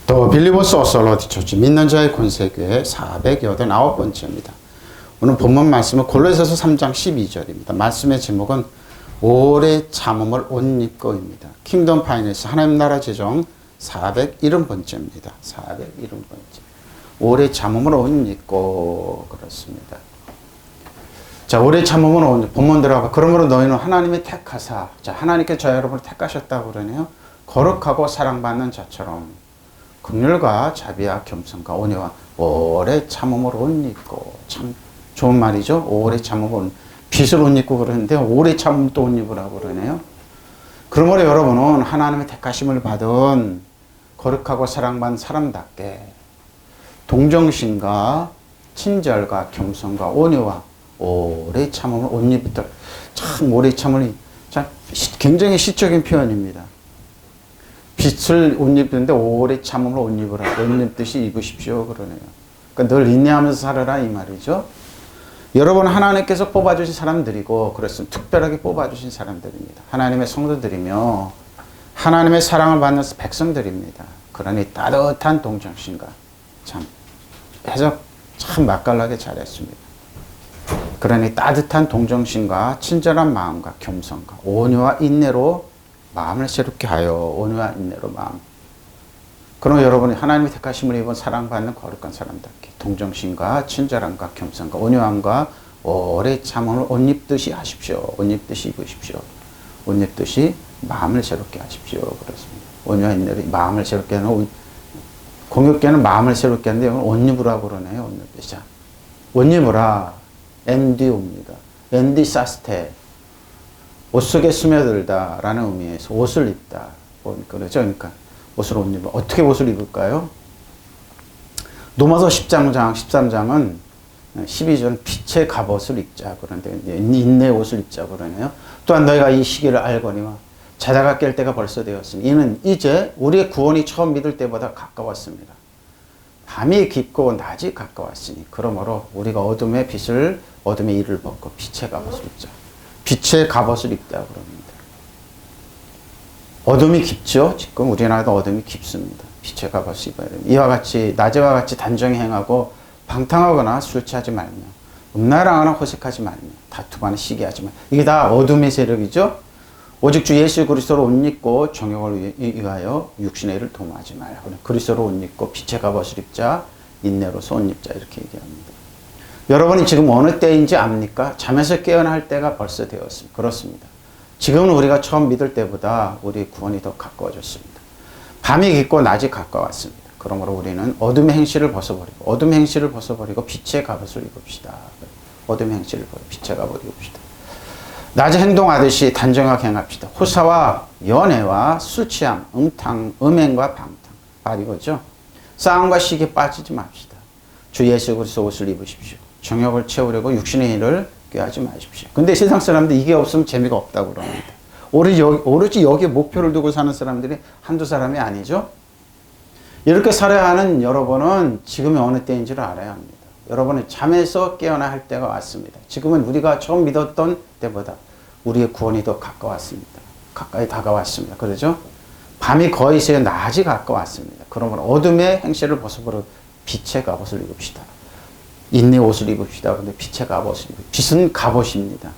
또 빌리버스 오솔로디 처치 믿는 자의 권세교회 489번째입니다. 오늘 본문 말씀은 골로새서 3장 12절입니다. 말씀의 제목은 오래 참음을 옷 입고입니다. 킹덤 파이낸스 하나님 나라 재정 470번째입니다. 470번째. 오래 참음을 옷 입고 그렇습니다. 자, 오래 참음을 옷 본문 들어가 그러므로 너희는 하나님의 택하사 자, 하나님께 저 여러분을 택하셨다고 그러네요. 거룩하고 사랑받는 자처럼 긍휼과 자비와 겸손과 온유와 오래 참음을 옷 입고 참 좋은 말이죠. 오래 참음을 빚을 옷 입고 그러는데 오래 참음 또 옷 입으라고 그러네요. 그러므로 여러분은 하나님의 택하심을 받은 거룩하고 사랑받는 사람답게 동정심과 친절과 겸손과 온유와 오래 참음을 옷 입도록 참 오래 참음이 참 굉장히 시적인 표현입니다. 빛을 옷 입는데 오래 참음을 옷 입으라. 옷 입듯이 입으십시오. 그러네요. 그러니까 늘 인내하면서 살아라 이 말이죠. 여러분 하나님께서 뽑아주신 사람들이고 그렇습니다. 특별하게 뽑아주신 사람들입니다. 하나님의 성도들이며 하나님의 사랑을 받는 백성들입니다. 그러니 따뜻한 동정심과 참 해석 참 맛깔나게 잘했습니다. 그러니 따뜻한 동정심과 친절한 마음과 겸손과 온유와 인내로 마음을 새롭게 하여 온유와 인내로 마음. 그럼 여러분이 하나님의 택하심을 입은 사랑받는 거룩한 사람답게 동정심과 친절함과 겸손과 온유함과 오래 참음을 옷 입듯이 하십시오. 옷 입듯이 입으십시오. 옷 입듯이 마음을 새롭게 하십시오. 그렇습니다. 온유와 인내로 마음을 새롭게 하는 공격계는 마음을 새롭게 하는데 이건 옷 입으라고 그러네요. 옷 입듯이. 자, 옷 입으라. 엔디옵니다. 엔디사스테. 옷 속에 스며들다 라는 의미에서 옷을 입다. 그러죠. 그러니까 옷을 옷 입어. 어떻게 옷을 입을까요? 로마서 10장 13장은 12절 빛의 갑옷을 입자 그러는데 인내의 옷을 입자 그러네요. 또한 너희가 이 시기를 알거니와 자다가 깰 때가 벌써 되었으니 이는 이제 우리의 구원이 처음 믿을 때보다 가까웠습니다. 밤이 깊고 낮이 가까웠으니 그러므로 우리가 어둠의 일을 벗고 빛의 갑옷을 입자. 빛의 갑옷을 입다 그럽니다. 어둠이 깊죠? 지금 우리나라도 어둠이 깊습니다. 빛의 갑옷을 입어야 됩니다. 이와 같이 낮에와 같이 단정히 행하고 방탕하거나 술 취하지 말며 음란하거나 호색하지 말며 다투거나 시기하지 말며 이게 다 어둠의 세력이죠. 오직 주 예수 그리스도로 옷 입고 정욕을 위하여 육신의 일을 도모하지 말라. 그리스도로 옷 입고 빛의 갑옷을 입자 인내로서 옷 입자 이렇게 얘기합니다. 여러분이 지금 어느 때인지 압니까? 잠에서 깨어날 때가 벌써 되었습니다. 그렇습니다. 지금은 우리가 처음 믿을 때보다 우리 구원이 더 가까워졌습니다. 밤이 깊고 낮이 가까웠습니다. 그러므로 우리는 어둠의 행실을 벗어버리고 빛의 갑옷을 입읍시다. 어둠의 행실을 버리고 빛의 갑옷을 입읍시다. 낮에 행동하듯이 단정하게 행합시다. 호사와 연애와 술 취함, 음행과 방탕, 이거죠. 싸움과 시기에 빠지지 맙시다. 주 예수 그리스도 옷을 입으십시오. 정욕을 채우려고 육신의 일을 꾀하지 마십시오. 근데 세상 사람들 이게 없으면 재미가 없다고 그럽니다. 오로지 여기에 목표를 두고 사는 사람들이 한두 사람이 아니죠. 이렇게 살아야 하는 여러분은 지금이 어느 때인지를 알아야 합니다. 여러분은 잠에서 깨어나야 할 때가 왔습니다. 지금은 우리가 처음 믿었던 때보다 우리의 구원이 더 가까웠습니다. 가까이 다가왔습니다. 그러죠? 밤이 거의 새 낮이 가까웠습니다. 그러면 어둠의 행실을 벗어버리고 빛의 갑옷을 입읍시다. 인내 옷을 입읍시다. 그런데 빛의 갑옷을 입읍시다. 빛은 갑옷입니다.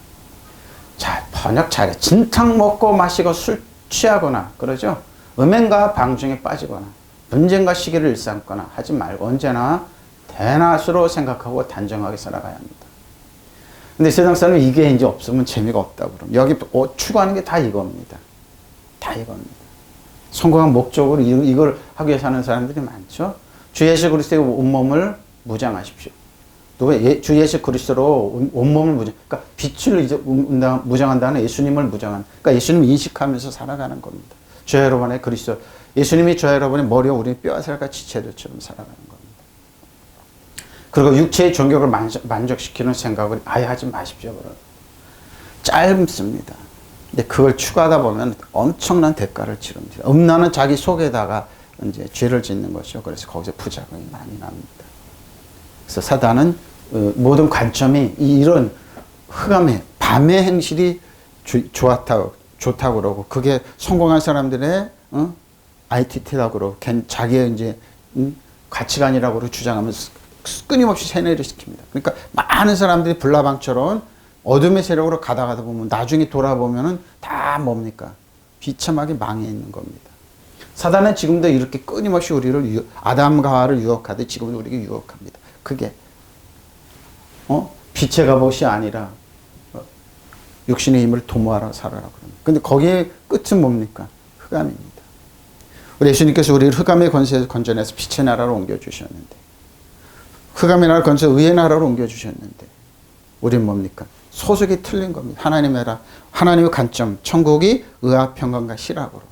자, 번역 잘해. 진탕 먹고 마시고 술 취하거나 그러죠? 음행과 방중에 빠지거나 분쟁과 시기를 일삼거나 하지 말고 언제나 대낮으로 생각하고 단정하게 살아가야 합니다. 근데 세상 사람은 이게 이제 없으면 재미가 없다고 그러면 여기 추구하는 게 다 이겁니다. 다 이겁니다. 성공한 목적으로 이걸 하기 위해 사는 사람들이 많죠. 주 예수 그리스도의 온몸을 무장하십시오. 주 예수 그리스도로 온몸을 그러니까 빛을 이제 무장한다는 예수님을 그러니까 예수님을 인식하면서 살아가는 겁니다. 저 여러분의 그리스도, 예수님이 저 여러분의 머리와 우리 뼈와 살과 지체들처럼 살아가는 겁니다. 그리고 육체의 종교를 만족시키는 생각을 아예 하지 마십시오. 짧습니다. 근데 그걸 추구하다 보면 엄청난 대가를 치릅니다. 음란은 자기 속에다가 이제 죄를 짓는 것이죠. 그래서 거기서 부작용이 많이 납니다. 그래서 사단은 모든 관점이 이런 흑암의 밤의 행실이 좋다고 그러고 그게 성공한 사람들의 ITT라고 자기의 이제 가치관이라고 주장하면서 끊임없이 세뇌를 시킵니다. 그러니까 많은 사람들이 불나방처럼 어둠의 세력으로 가다 보면 나중에 돌아보면은 다 뭡니까? 비참하게 망해 있는 겁니다. 사단은 지금도 이렇게 끊임없이 우리를 아담과 하와를 유혹하듯 지금도 우리에게 유혹합니다. 그게 빛의 갑옷이 아니라 육신의 힘을 도모하라 살아라 그럽니다. 근데 거기에 끝은 뭡니까? 흑암입니다. 우리 예수님께서 우리를 흑암의 권세에서 건져내서 빛의 나라로 옮겨주셨는데, 흑암의 나라를 건져 의의 나라로 옮겨주셨는데, 우리는 뭡니까? 소속이 틀린 겁니다. 하나님의 관점, 천국이 의와 평강과 희락으로,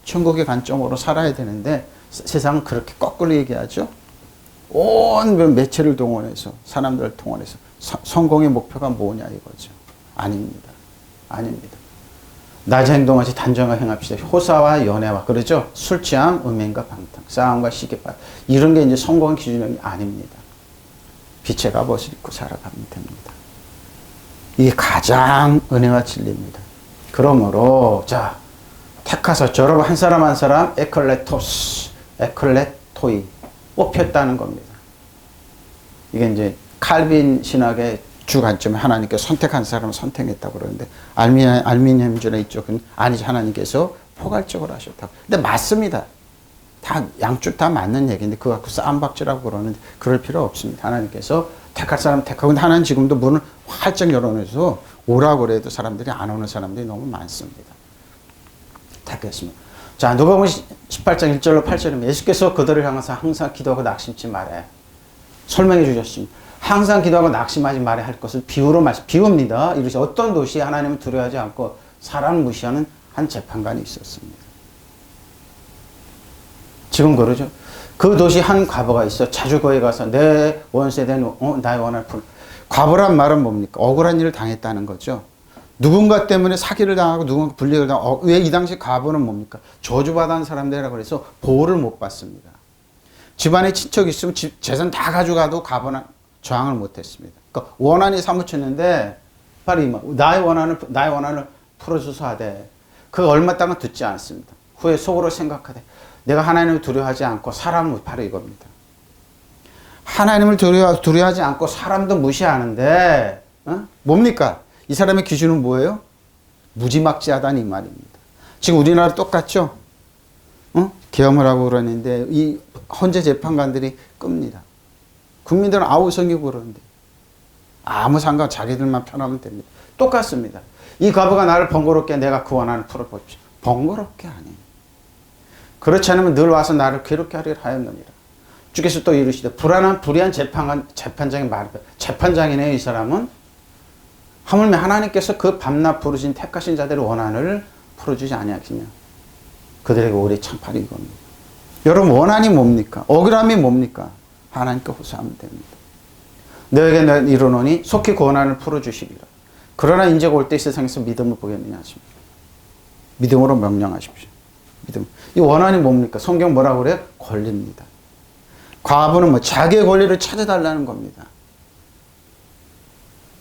천국의 관점으로 살아야 되는데, 세상은 그렇게 거꾸로 얘기하죠. 온 매체를 동원해서, 사람들을 동원해서 성공의 목표가 뭐냐 이거죠. 아닙니다. 아닙니다. 낮에 행동하시 단정하게 행합시다. 호사와 연애와 그러죠. 술 취함, 음행과 방탕, 싸움과 시기빨, 이런 게 이제 성공의 기준이 아닙니다. 빛의 갑옷을 입고 살아가면 됩니다. 이게 가장 은혜와 진리입니다. 그러므로 자, 택하사 여러분 한 사람 한 사람 에클레토스, 에클레토이 뽑혔다는 겁니다. 이게 이제 칼빈 신학의 주 관점에 하나님께서 선택한 사람을 선택했다고 그러는데, 알미니엄주의 이쪽은 아니지, 하나님께서 포괄적으로 하셨다고. 근데 맞습니다. 다 양쪽 다 맞는 얘기인데 그거 갖고 싸움박질하고 그러는데 그럴 필요 없습니다. 하나님께서 택할 사람 택하고, 근데 하나님 지금도 문을 활짝 열어놓아서 오라고 그래도 사람들이 안 오는 사람들이 너무 많습니다. 택했습니다. 자, 누가복음 18장 1절로 8절이면 예수께서 그들을 향해서 항상 기도하고 낙심치 말아야 설명해 주셨습니다. 항상 기도하고 낙심하지 말아야 할 것을 비유로 비웁니다. 이것이 어떤 도시에 하나님을 두려워하지 않고 사람을 무시하는 한 재판관이 있었습니다. 지금 그러죠. 그 도시 한 과부가 있어. 자주 거기 가서 내 원수에 대한 나의 원한을 풀. 과부란 말은 뭡니까? 억울한 일을 당했다는 거죠. 누군가 때문에 사기를 당하고 누군가 불리를 당하고, 왜 이 당시 과부는 뭡니까? 저주받은 사람들이라고 해서 보호를 못 받습니다. 집안에 친척이 있으면 재산 다 가져가도 과부는 저항을 못했습니다. 그러니까 원한이 사무쳤는데 바로 나의 원한을 풀어줘서 하되 그 얼마 땅은 듣지 않습니다. 후에 속으로 생각하되 내가 하나님을 두려워하지 않고 사람을, 바로 이겁니다. 하나님을 두려워하지 않고 사람도 무시하는데 뭡니까? 이 사람의 기준은 뭐예요? 무지막지하다는 이 말입니다. 지금 우리나라 똑같죠? 계엄을 하고 그러는데 이 헌재 재판관들이 끕니다. 국민들은 아우 성기고 그러는데 아무 상관, 자기들만 편하면 됩니다. 똑같습니다. 이 과부가 나를 번거롭게 내가 그 원한을 풀어보십시오. 번거롭게 아니에요. 그렇지 않으면 늘 와서 나를 괴롭게 하리라 하였느니라. 주께서 또 이르시되 불의한 재판장의 말, 재판장이네요. 이 사람은 하물며 하나님께서 그 밤낮 부르신 택하신 자들의 원한을 풀어주지 아니하시냐. 그들에게 오래 참팔이 이겁니다. 여러분, 원한이 뭡니까? 억울함이 뭡니까? 하나님께 호소하면 됩니다. 너에게 내가 이르노니 속히 그 원한을 풀어주시리라. 그러나 인제가 올 때 이 세상에서 믿음을 보겠느냐 하십니다. 믿음으로 명령하십시오. 믿음. 이 원한이 뭡니까? 성경 뭐라고 그래요? 권리입니다. 과부는 자기의 권리를 찾아달라는 겁니다.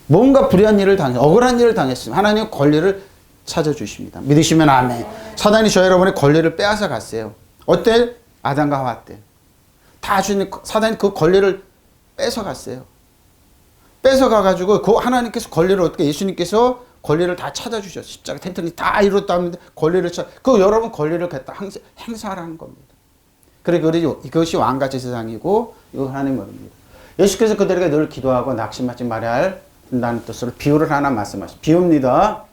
뭔가 불의한 일을 억울한 일을 당했으면 하나님의 권리를 찾아주십니다. 믿으시면 아멘. 사단이 저 여러분의 권리를 빼앗아 갔어요. 어때? 아담과 하와 때. 다 주님, 사단이 그 권리를 뺏어갔어요. 뺏어가가지고 그 하나님께서 권리를 어떻게, 예수님께서 권리를 다 찾아주셨어요. 십자가 텐트니 다 이뤘다는데 권리를 그 여러분 권리를 갖다 행사하라는 겁니다. 그리고 이것이 왕같이 세상이고 이거 하나님의 말입니다. 예수께서 그들에게 늘 기도하고 낙심하지 말아야 한다는 뜻으로 비유를 하나 말씀하십니다. 비유입니다.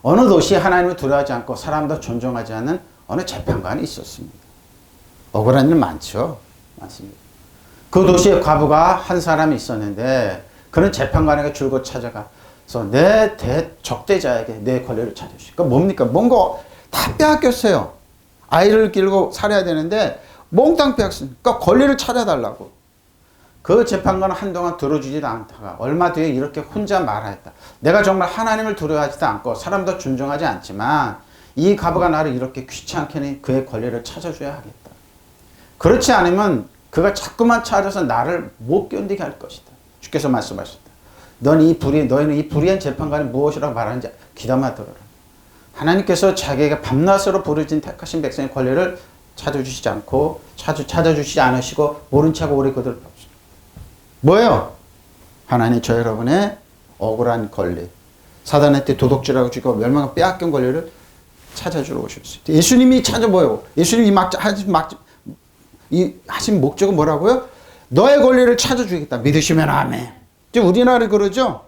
어느 도시에 하나님을 두려워하지 않고 사람도 존중하지 않는 어느 재판관이 있었습니다. 억울한 일 많죠. 많습니다. 그 도시에 과부가 한 사람이 있었는데 그는 재판관에게 줄곧 찾아가서 내 적대자에게 내 권리를 찾아주시오. 그러니까 뭡니까? 뭔가 다 빼앗겼어요. 아이를 기르고 살아야 되는데 몽땅 빼앗습니다. 그러니까 권리를 찾아달라고. 그 재판관은 한동안 들어주지도 않다가 얼마 뒤에 이렇게 혼자 말하였다. 내가 정말 하나님을 두려워하지도 않고 사람도 존중하지 않지만 이 과부가 나를 이렇게 귀찮게 그의 권리를 찾아줘야 하겠다. 그렇지 않으면 그가 자꾸만 찾아서 나를 못 견디게 할 것이다. 주께서 말씀하셨다. 너희는 이 불의한 재판관이 무엇이라고 말하는지 귀담아 들어라. 하나님께서 자기에게 밤낮으로 부르짖은 택하신 백성의 권리를 찾아주시지 않고 찾아주시지 않으시고 모른 척하고 오래 그들 뭐예요? 하나님 저 여러분의 억울한 권리, 사단한테 도둑질하고 죽이고 멸망을 빼앗긴 권리를 찾아주러 오셨어요. 예수님이 찾아보요. 예수님이 하신 목적은 뭐라고요? 너의 권리를 찾아주겠다. 믿으시면 아멘. 지금 우리나라에 그러죠?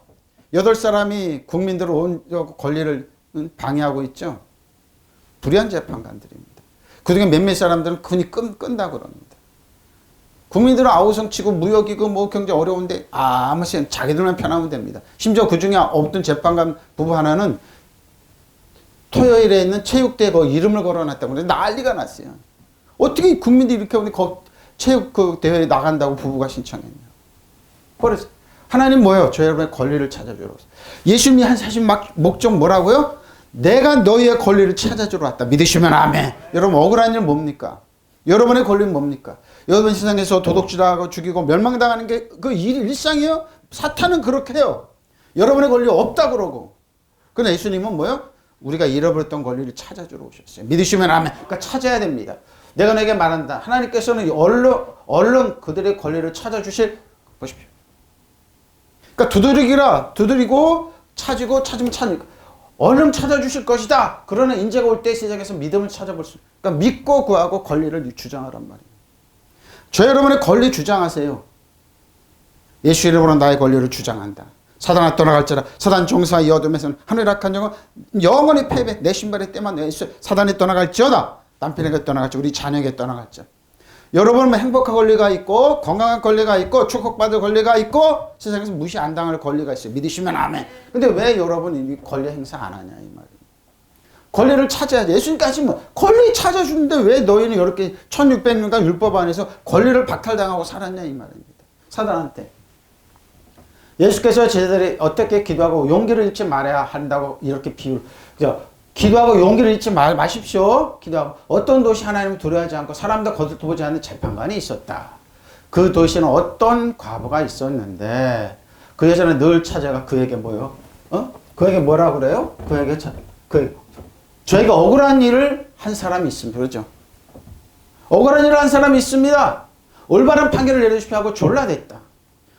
8사람이 국민들을 온 권리를 방해하고 있죠. 불의한 재판관들입니다. 그중에 몇몇 사람들은 그니 끈다 그럽니다. 국민들은 아우성치고 무역이고 뭐 경제 어려운데 아무 시간 자기들만 편하면 됩니다. 심지어 그중에 어떤 재판관 부부 하나는 토요일에 있는 체육대회 그 이름을 걸어놨다고 그러는데 난리가 났어요. 어떻게 국민들이 이렇게 오는데 체육 그 대회에 나간다고 부부가 신청했냐. 그래서 하나님 뭐예요? 저 여러분의 권리를 찾아주러 왔어요. 예수님이 하신 목적 뭐라고요? 내가 너희의 권리를 찾아주러 왔다. 믿으시면 아멘. 여러분 억울한 일 뭡니까? 여러분의 권리는 뭡니까? 여러분 세상에서 도둑질하고 죽이고 멸망당하는 게 그 일상이에요? 사탄은 그렇게 해요. 여러분의 권리 없다 그러고. 그러나 예수님은 뭐예요? 우리가 잃어버렸던 권리를 찾아주러 오셨어요. 믿으시면 아멘. 그러니까 찾아야 됩니다. 내가 너에게 말한다. 하나님께서는 얼른 그들의 권리를 찾아주실 보십시오. 그러니까 두드리고 찾으면 찾으니까 얼른 찾아주실 것이다. 그러나 인재가 올 때 세상에서 믿음을 찾아볼 수. 그러니까 믿고 구하고 권리를 주장하란 말이에요. 저 여러분의 권리 주장하세요. 예수 이름으로 나의 권리를 주장한다. 사단아 떠나갈지라. 사단 종사 이 어둠에서는 하늘 악한 영은 영원히 패배. 내 신발의 때만 내 사단이 떠나갈지어다. 남편에게 떠나갈지 우리 자녀에게 떠나갈지. 여러분은 행복한 권리가 있고 건강한 권리가 있고 축복받을 권리가 있고 세상에서 무시 안 당할 권리가 있어요. 믿으시면 아멘. 근데 왜 여러분이 이 권리 행사 안 하냐 이 말이에요. 권리를 찾아야지. 예수님까지 뭐 권리 찾아주는데 왜 너희는 이렇게 1600년간 율법 안에서 권리를 박탈당하고 살았냐 이 말입니다. 사단한테. 예수께서 제자들이 어떻게 기도하고 용기를 잃지 말아야 한다고 이렇게 그죠? 기도하고 용기를 잃지 마십시오. 기도하고 어떤 도시 하나님을 두려워하지 않고 사람도 거들떠보지 않는 재판관이 있었다. 그 도시는 어떤 과부가 있었는데 그 여자는 늘 찾아가 그에게 뭐요? 그에게 뭐라 그래요? 저에게 억울한 일을 한 사람이 있습니다. 그렇죠? 억울한 일을 한 사람이 있습니다. 올바른 판결을 내려주십시오 하고 졸라댔다.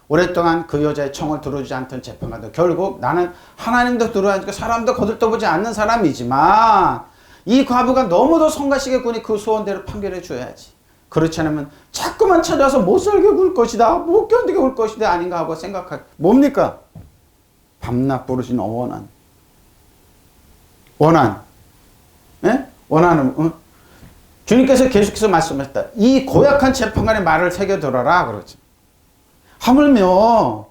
오랫동안 그 여자의 청을 들어주지 않던 재판관도 결국 나는 하나님도 들어야니까 사람도 거들떠보지 않는 사람이지만 이 과부가 너무도 성가시게 구니 그 소원대로 판결해 줘야지. 그렇지 않으면 자꾸만 찾아와서 못 살게 굴 것이다. 못 견디게 굴 것이다. 아닌가 하고 생각할. 뭡니까? 밤낮 부르신 원한. 예? 원한은 주님께서 계속해서 말씀하셨다. 이 고약한 재판관의 말을 새겨들어라 그러지. 하물며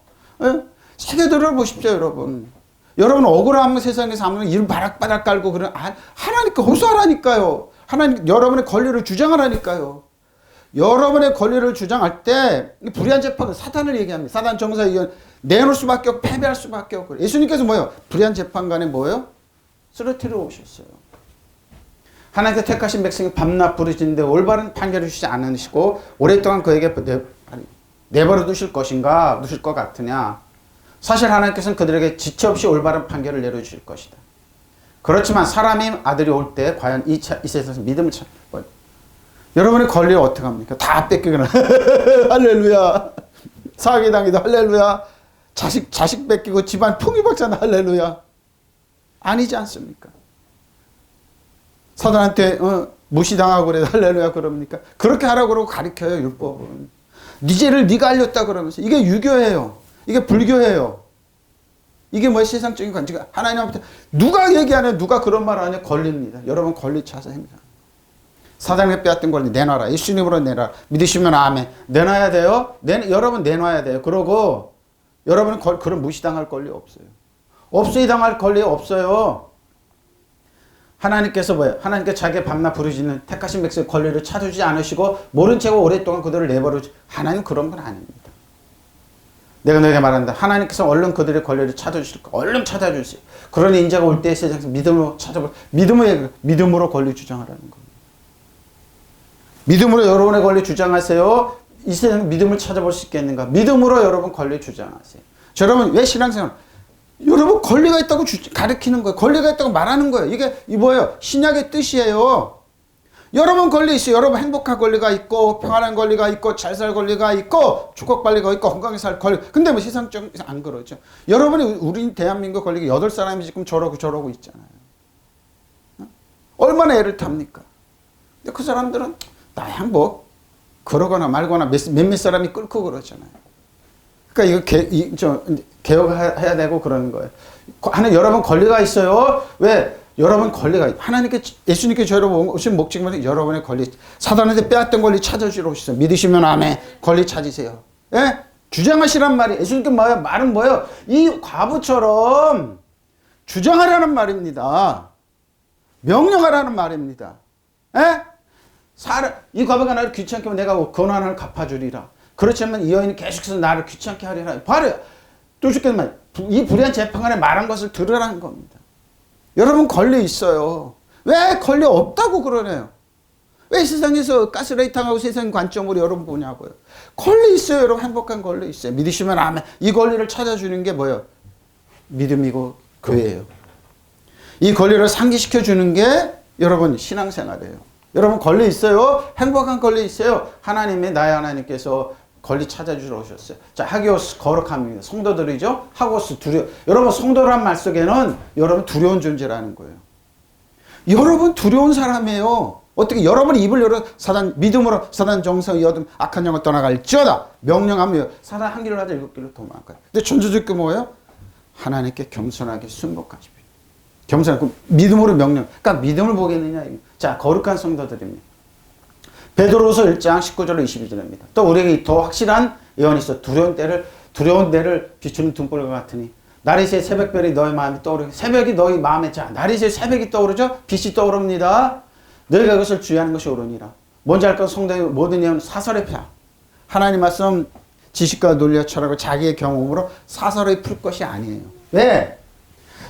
새겨들어 보십시오 여러분. 여러분 억울함 세상에서 하면 이를 바락바락 깔고 그런 하나님께 호소하라니까요. 하나님 여러분의 권리를 주장하라니까요. 여러분의 권리를 주장할 때 불의한 재판은 사탄을 얘기합니다. 사단 정사 의견 내놓을 수밖에 없고 패배할 수밖에 없고. 예수님께서 뭐예요? 불의한 재판관에 뭐예요? 쓰러뜨려 오셨어요. 하나님께 택하신 백성이 밤낮 부르짖는데 올바른 판결을 주시지 않으시고 오랫동안 그에게 내버려 두실 것인가 두실 것 같으냐. 사실 하나님께서는 그들에게 지체 없이 올바른 판결을 내려주실 것이다. 그렇지만 사람이 아들이 올 때 과연 이 세상에서 믿음을 여러분의 권리를 어떻게 합니까? 다 뺏기거나 할렐루야. 사기당이도 할렐루야. 자식 뺏기고 집안 풍비박산 할렐루야. 아니지 않습니까? 사단한테 무시당하고 그래 할렐루야 그럽니까? 그렇게 하라고 그러고 가르쳐요 율법은. 네 죄를 네가 알렸다 그러면서 이게 유교예요. 이게 불교예요. 이게 뭐 세상적인 관점. 하나님한테 누가 얘기하냐 누가 그런 말 하냐 권리입니다. 여러분 권리 찾아 행사. 사단에게 빼앗던 권리 내놔라. 예수님으로 내놔라. 믿으시면 아멘. 내놔야 돼요. 여러분 내놔야 돼요. 그러고 여러분은 그런 무시당할 권리 없어요. 없이 당할 권리 없어요. 하나님께서 뭐예요? 하나님께 자기의 밤낮 부르짖는 택하신 백성의 권리를 찾아주지 않으시고 모른 채고 오랫동안 그들을 내버려 하나님 그런 건 아닙니다. 내가 너에게 말한다. 하나님께서 얼른 그들의 권리를 찾아주실 거. 얼른 찾아주세요. 그런 인자가 올 때 세상에서 믿음으로 찾아볼 믿음으로 권리 주장하라는 겁니다. 믿음으로 여러분의 권리 주장하세요. 이 세상 믿음을 찾아볼 수 있겠는가? 믿음으로 여러분 권리 주장하세요. 여러분 왜 신앙생활 여러분 권리가 있다고 가르치는 거예요. 권리가 있다고 말하는 거예요. 이게 뭐예요? 신약의 뜻이에요. 여러분 권리 있어요. 여러분 행복할 권리가 있고 평안한 권리가 있고 잘 살 권리가 있고 축복 권리가 있고 건강히 살 권리. 근데 뭐 세상적 안 그러죠. 여러분이 우리 대한민국 권리가 8사람이 지금 저러고 있잖아요. 얼마나 애를 탑니까? 근데 그 사람들은 나 행복 그러거나 말거나 몇몇 사람이 끌고 그러잖아요. 그러니까 이거 개혁해야 되고 그러는 거예요. 하나 여러분 권리가 있어요. 왜? 여러분 권리가 하나님께 예수님께 저희로 오신 목적은 여러분의 권리 사단한테 빼앗던 권리 찾아주러 오셨어요. 믿으시면 아멘. 권리 찾으세요. 예? 주장하시란 말이 예수님께 뭐예요? 말은 뭐예요? 이 과부처럼 주장하라는 말입니다. 명령하라는 말입니다. 예? 이 과부가 나를 귀찮게 하면 내가 권한을 갚아주리라. 그렇지만 이 여인이 계속해서 나를 귀찮게 하리라. 바로 또 죽겠지만 이 불의한 재판관에 말한 것을 들으라는 겁니다. 여러분 권리 있어요. 왜 권리 없다고 그러네요? 왜 세상에서 가스레이팅하고 세상 관점으로 여러분 보냐고요? 권리 있어요. 여러분 행복한 권리 있어요. 믿으시면 아멘. 이 권리를 찾아주는 게 뭐예요? 믿음이고 교회예요. 이 권리를 상기시켜주는 게 여러분 신앙생활이에요. 여러분 권리 있어요. 행복한 권리 있어요. 나의 하나님께서 권리 찾아주러 오셨어요. 자, 하기오스 거룩함입니다. 성도들이죠. 하고스 여러분 성도란 말 속에는 여러분 두려운 존재라는 거예요. 여러분 두려운 사람이에요. 어떻게 여러분이 입을 열어 믿음으로 사단 정성 여둠 악한 영을 떠나갈지어다 명령하며 사단 한 길을 하자 7길로 도망가요. 근데 전조적게 뭐예요? 하나님께 겸손하게 순복하십시오. 겸손하고 믿음으로 명령. 그러니까 믿음을 보겠느냐. 자, 거룩한 성도들입니다. 베드로서 1장 19절로 22절입니다. 또 우리에게 더 확실한 예언이 있어. 두려운 데를 비추는 등불과 같으니 날이 새 새벽별이 너희 마음에 떠오르게 새벽이 너희 마음에 자 날이 새 새벽이 떠오르죠. 빛이 떠오릅니다. 너희가 그것을 주의하는 것이 옳으니라. 뭔지 알까? 성도의 모든 예언은 사설의 펴. 하나님 말씀 지식과 논리와 철학을 자기의 경험으로 사설의 풀 것이 아니에요. 왜?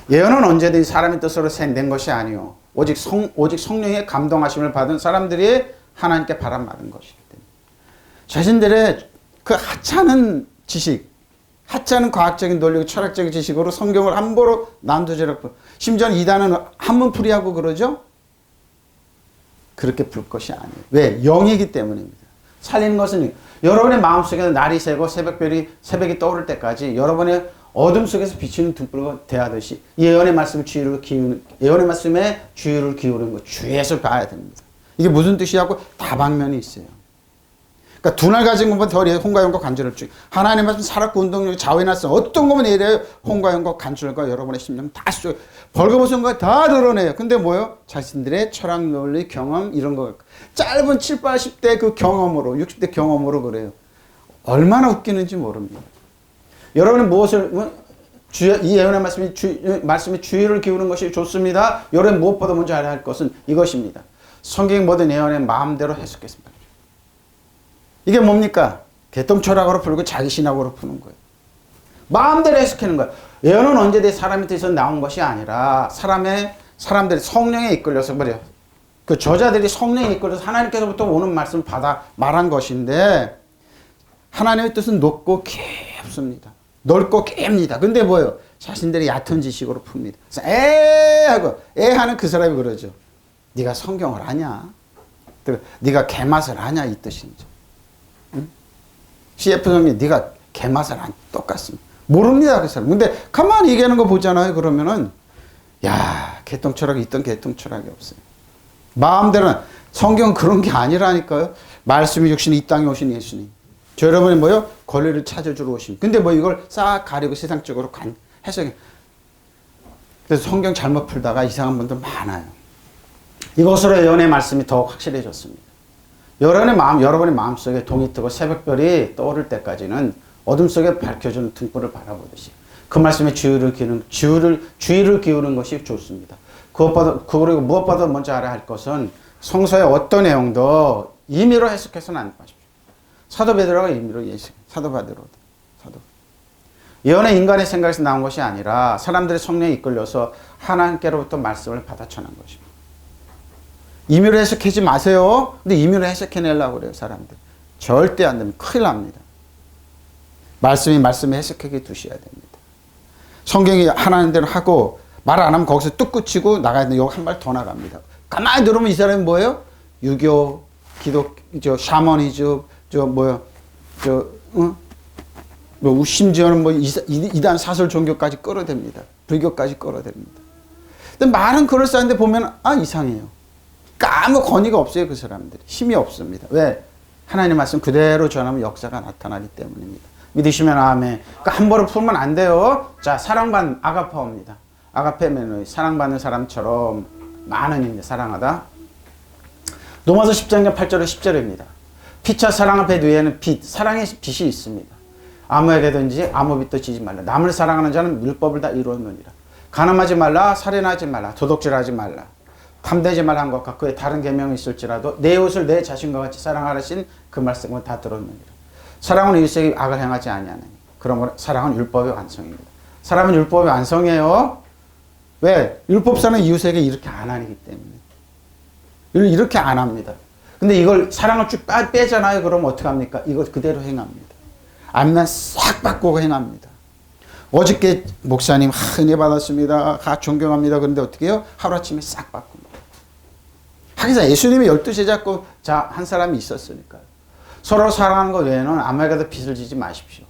예언은 언제든지 사람의 뜻으로 낸 것이 아니요. 오직 성령의 감동하심을 받은 사람들이 하나님께 바람받은 것이기 때문에 자신들의 그 하찮은 지식, 하찮은 과학적인 논리고 철학적인 지식으로 성경을 함부로 난도질하고 심지어 이단은 한문풀이하고 그러죠? 그렇게 풀 것이 아니에요. 왜? 영이기 때문입니다. 살리는 것은 여러분의 마음속에서 날이 새고 새벽이 떠오를 때까지 여러분의 어둠 속에서 비치는 등불과 대하듯이 예언의 말씀에 주의를 기울이는 것 주의해서 봐야 됩니다. 이게 무슨 뜻이냐고 다방면이 있어요. 그러니까 두 날 가진 것보다 더 혼과 영과 간절을 주. 하나님 말씀 살았고 운동력이 좌우해놨어. 어떤 거면 이래요? 혼과 영과 간절과 여러분의 심령 다 쏘. 벌거벗은 거 다 드러내요. 근데 뭐요? 자신들의 철학, 논리, 경험 이런 거 짧은 7, 80대 그 경험으로 60대 경험으로 그래요. 얼마나 웃기는지 모릅니다. 여러분은 무엇을 이 예언의 말씀에 주의를 기울이는 것이 좋습니다. 여러분 무엇보다 먼저 알아야 할 것은 이것입니다. 성경 모든 예언의 마음대로 해석했습니다. 이게 뭡니까? 개똥철학으로 풀고 자기 신학으로 푸는 거예요. 마음대로 해석하는 거예요. 예언은 언제든지 사람의 뜻에서 나온 것이 아니라 사람들이 성령에 이끌려서 그래요. 그 저자들이 성령에 이끌려서 하나님께서부터 오는 말씀을 받아 말한 것인데 하나님의 뜻은 높고 깊습니다. 넓고 깁니다. 근데 뭐예요? 자신들이 얕은 지식으로 풉니다. 그래서 하는 그 사람이 그러죠. 네가 성경을 아냐? 네가 개맛을 아냐? 이 뜻이죠. 응? CF 성님 네가 개맛을 아냐? 똑같습니다. 모릅니다 그 사람. 근데 가만히 얘기하는 거 보잖아요. 그러면은 개똥철학이 있던 개똥철학이 없어요. 마음대로는 성경은 그런 게 아니라니까요. 말씀이 육신이 이 땅에 오신 예수님. 저 여러분이 뭐요? 권리를 찾아주러 오신. 근데 뭐 이걸 싹 가리고 세상적으로 해석해. 그래서 성경 잘못 풀다가 이상한 분들 많아요. 이것으로 예언의 말씀이 더욱 확실해졌습니다. 여러분의 마음속에 동이 뜨고 새벽별이 떠오를 때까지는 어둠 속에 밝혀주는 등불을 바라보듯이 그 말씀에 주의를 기울이는 것이 좋습니다. 그리고 무엇보다 먼저 알아야 할 것은 성서의 어떤 내용도 임의로 해석해서는 안 마십시오. 사도 베드로가 임의로 사도 베드로. 예언은 인간의 생각에서 나온 것이 아니라 사람들의 성령에 이끌려서 하나님께로부터 말씀을 받아 전한 것입니다. 임의로 해석하지 마세요. 근데 임의로 해석해내려고 그래요, 사람들. 절대 안 됩니다. 큰일 납니다. 말씀에 해석하게 두셔야 됩니다. 성경이 하나님 대로 하고 말 안 하면 거기서 뚝 끝이고 나가야 되는데 여기 한 발 더 나갑니다. 가만히 들으면 이 사람이 뭐예요? 유교, 기독, 샤머니즘, 심지어는 이단 사설 종교까지 끌어댑니다. 불교까지 끌어댑니다. 근데 말은 그럴싸한데 보면 이상해요. 아무 권위가 없어요. 그 사람들이. 힘이 없습니다. 왜? 하나님 말씀 그대로 전하면 역사가 나타나기 때문입니다. 믿으시면 아멘. 그러니까 함부로 풀면 안 돼요. 자, 사랑받는 아가파입니다. 아가페면 사랑받는 사람처럼 많은 이제 사랑하다. 로마서 10장 8절에 10절입니다. 피차 사랑의 배 위에는 빛, 사랑의 빛이 있습니다. 아무에게든지 아무 빛도 지지 말라. 남을 사랑하는 자는 율법을 다 이루었느니라. 가늠하지 말라, 살인하지 말라, 도둑질하지 말라, 탐내지 말라 한 것과 그의 다른 계명이 있을지라도 내 이웃을 내 자신과 같이 사랑하신 그 말씀은 다 들었느니라. 사랑은 이웃에게 악을 행하지 아니하느니. 그러므로 사랑은 율법의 완성입니다. 사람은 율법의 완성이에요. 왜? 율법사는 이웃에게 이렇게 안 하기 때문에. 이렇게 안 합니다. 근데 이걸 사랑을 쭉 빼잖아요. 그럼 어떻게 합니까? 이걸 그대로 행합니다. 아니면 싹 바꾸고 행합니다. 어저께 목사님 은혜 받았습니다. 존경합니다. 그런데 어떻게 해요? 하루아침에 싹 바꿉니다. 하기사 예수님이 12제자 한 사람이 있었으니까요. 서로 사랑하는 것 외에는 아무에게도 빚을 지지 마십시오.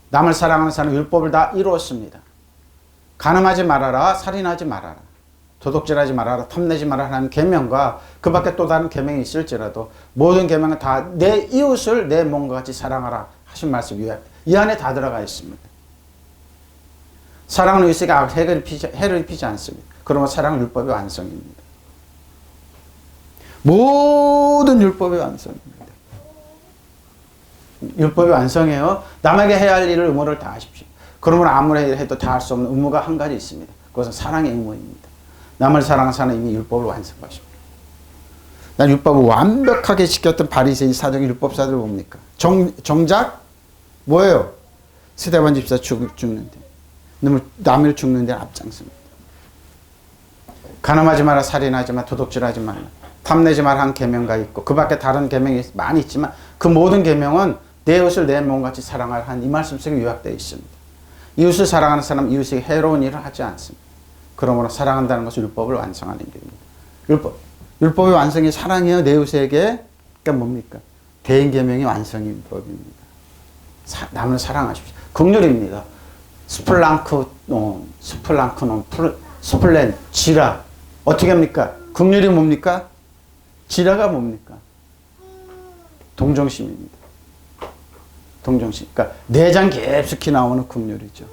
남을 사랑하는 사람은 율법을 다 이루었습니다. 간음하지 말아라, 살인하지 말아라, 도둑질하지 말아라, 탐내지 말아라 하는 계명과 그 밖에 또 다른 계명이 있을지라도 모든 계명은 다 내 이웃을 내 몸과 같이 사랑하라 하신 말씀 이 안에 다 들어가 있습니다. 사랑은 이웃에게 해를 입히지 않습니다. 그러면 사랑은 율법의 완성입니다. 모든 율법의 완성입니다. 율법의 완성이에요. 남에게 해야 할 일을 의무를 다하십시오. 그러면 아무리 해도 다 할 수 없는 의무가 한 가지 있습니다. 그것은 사랑의 의무입니다. 남을 사랑하는 사람은 이미 율법을 완성하십니다. 난 율법을 완벽하게 지켰던 바리새인 사도의 율법사들 뭡니까? 정작 뭐예요? 스데반 집사 죽는데 남을 죽는 데 앞장섭니다. 간음하지 마라, 살인하지 마, 도둑질하지 마라, 탐내지 마라 한 계명가 있고 그 밖에 다른 계명이 많이 있지만 그 모든 계명은 내 이웃을 내 몸같이 사랑할 한 이 말씀 속에 요약되어 있습니다. 이웃을 사랑하는 사람은 이웃에게 해로운 일을 하지 않습니다. 그러므로 사랑한다는 것은 율법을 완성하는 일입니다. 율법의 완성이 사랑이에요. 내 이웃에게. 그러니까 뭡니까? 대인계명이 완성이 율법입니다. 남을 사랑하십시오. 긍휼입니다. 스플렌, 지라. 어떻게 합니까? 긍휼이 뭡니까? 지라가 뭡니까? 동정심입니다. 동정심. 그러니까 내장 깊숙이 나오는 긍휼이죠.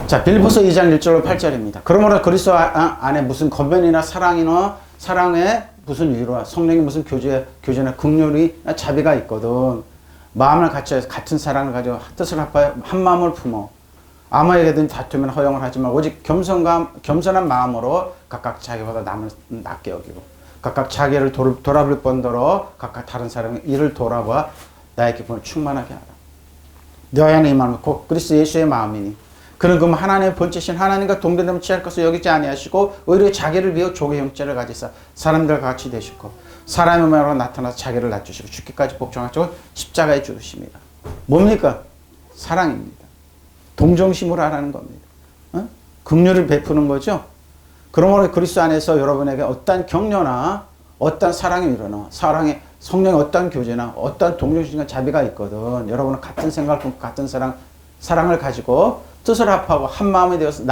자, 빌립보서 2장 1절로 8절입니다. 그러므로 그리스도 안에 무슨 권변이나 사랑이나 사랑에 무슨 위로와 성령의 무슨 교제나 긍휼이나 자비가 있거든. 마음을 같이 같은 사랑을 가지고 뜻을 합하여 한 마음을 품어 아무에게든 다투면 허용을 하지 말고 오직 겸손한 마음으로 각각 자기보다 남을 낮게 여기고 각각 자기를 돌아볼 뿐더러 각각 다른 사람의 일을 돌아봐 나의 기쁨을 충만하게 하라. 너희 안에 이 마음은 곧 그리스도 예수의 마음이니 그는 그럼 하나님의 본체신 하나님과 동등됨을 취할 것을 여기지 아니하시고 오히려 자기를 비워 종의 형체를 가지사 사람들과 같이 되시고 사람의 모양으로 나타나서 자기를 낮추시고 죽기까지 복종하시고 십자가에 죽으십니다. 뭡니까? 사랑입니다. 동정심으로 하라는 겁니다. 긍휼을 베푸는 거죠. 그러므로 그리스도 안에서 여러분에게 어떤 격려나 어떤 사랑이 일어나 사랑의 성령의 어떤 교제나 어떤 동정심과 자비가 있거든. 여러분은 같은 생각을 품고 같은 사랑을 가지고 뜻을 합하고 한 마음이 되어서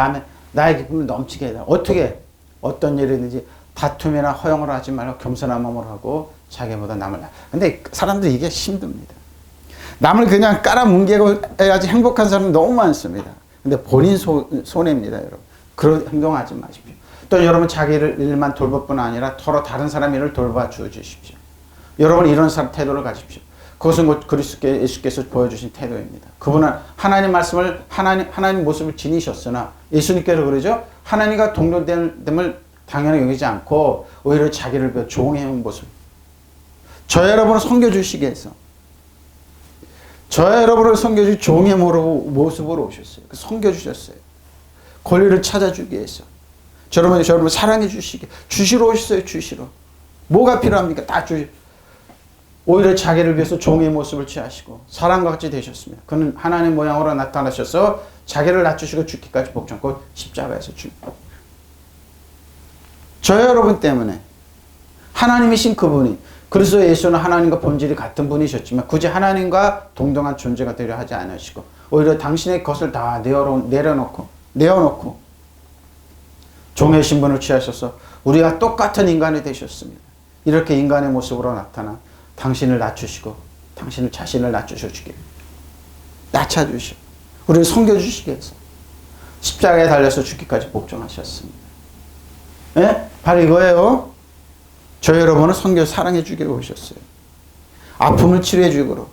나의 기쁨을 넘치게 해라. 어떻게? 어떤 일이든지 다툼이나 허용을 하지 말고 겸손한 마음으로 하고 자기보다 남을. 근데 사람들이 이게 힘듭니다. 남을 그냥 깔아뭉개고 해야지 행복한 사람이 너무 많습니다. 근데 본인 손해입니다, 여러분. 그런 행동하지 마십시오. 또 여러분 자기 일만 돌볼 뿐 아니라 서로 다른 사람 일을 돌봐 주십시오. 여러분 이런 태도를 가집시오. 그것은 곧 예수께서 보여주신 태도입니다. 그분은 하나님 말씀을 하나님 모습을 지니셨으나 예수님께서 그러죠. 하나님과 동등됨을 당연히 여기지 않고 오히려 자기를 비워 종의 모습. 저 여러분을 섬겨주시기 위해서 저 여러분을 섬겨주신 종의 모습으로 오셨어요. 섬겨주셨어요. 권리를 찾아주기 위해서. 여러분 사랑해 주시러 오셨어요. 주시러. 뭐가 필요합니까? 다 오히려 자기를 위해서 종의 모습을 취하시고 사람과 같이 되셨습니다. 그는 하나님 모양으로 나타나셔서 자기를 낮추시고 죽기까지 복종하고 십자가에서 죽고. 저 여러분 때문에 하나님이신 그분이 그리스도 예수는 하나님과 본질이 같은 분이셨지만 굳이 하나님과 동등한 존재가 되려 하지 않으시고 오히려 당신의 것을 다 내어놓고 종의 신분을 취하셔서 우리가 똑같은 인간이 되셨습니다. 이렇게 인간의 모습으로 나타나 당신을 낮추시고 당신을 자신을 낮추셔주기 낮춰주시고 우리를 섬겨주시기 위해서 십자가에 달려서 죽기까지 복종하셨습니다. 예? 바로 이거예요. 저 여러분을 섬겨 사랑해 주기로 오셨어요. 아픔을 치료해 주기로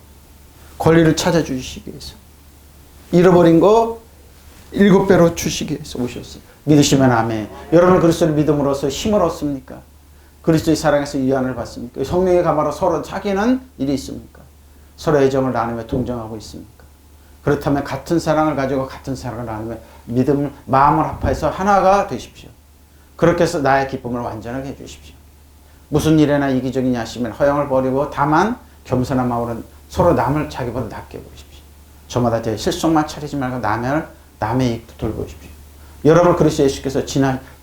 권리를 찾아주시기 위해서 잃어버린 거 7배로 주시기 위해서 오셨어요. 믿으시면 아멘. 여러분 그리스도를 믿음으로써 힘을 얻습니까? 그리스도의 사랑에서 위안을 받습니까? 성령의 감화로 서로 사귀는 일이 있습니까? 서로 애정을 나누며 동정하고 있습니까? 그렇다면 같은 사랑을 가지고 같은 사랑을 나누며 믿음을 마음을 합해서 하나가 되십시오. 그렇게 해서 나의 기쁨을 완전하게 해주십시오. 무슨 일에나 이기적인 야심을 허영을 버리고 다만 겸손한 마음으로 서로 남을 자기보다 낮게 보십시오. 저마다 제 실속만 차리지 말고 남의 이익도 돌보십시오. 여러분 그리스도 예수께서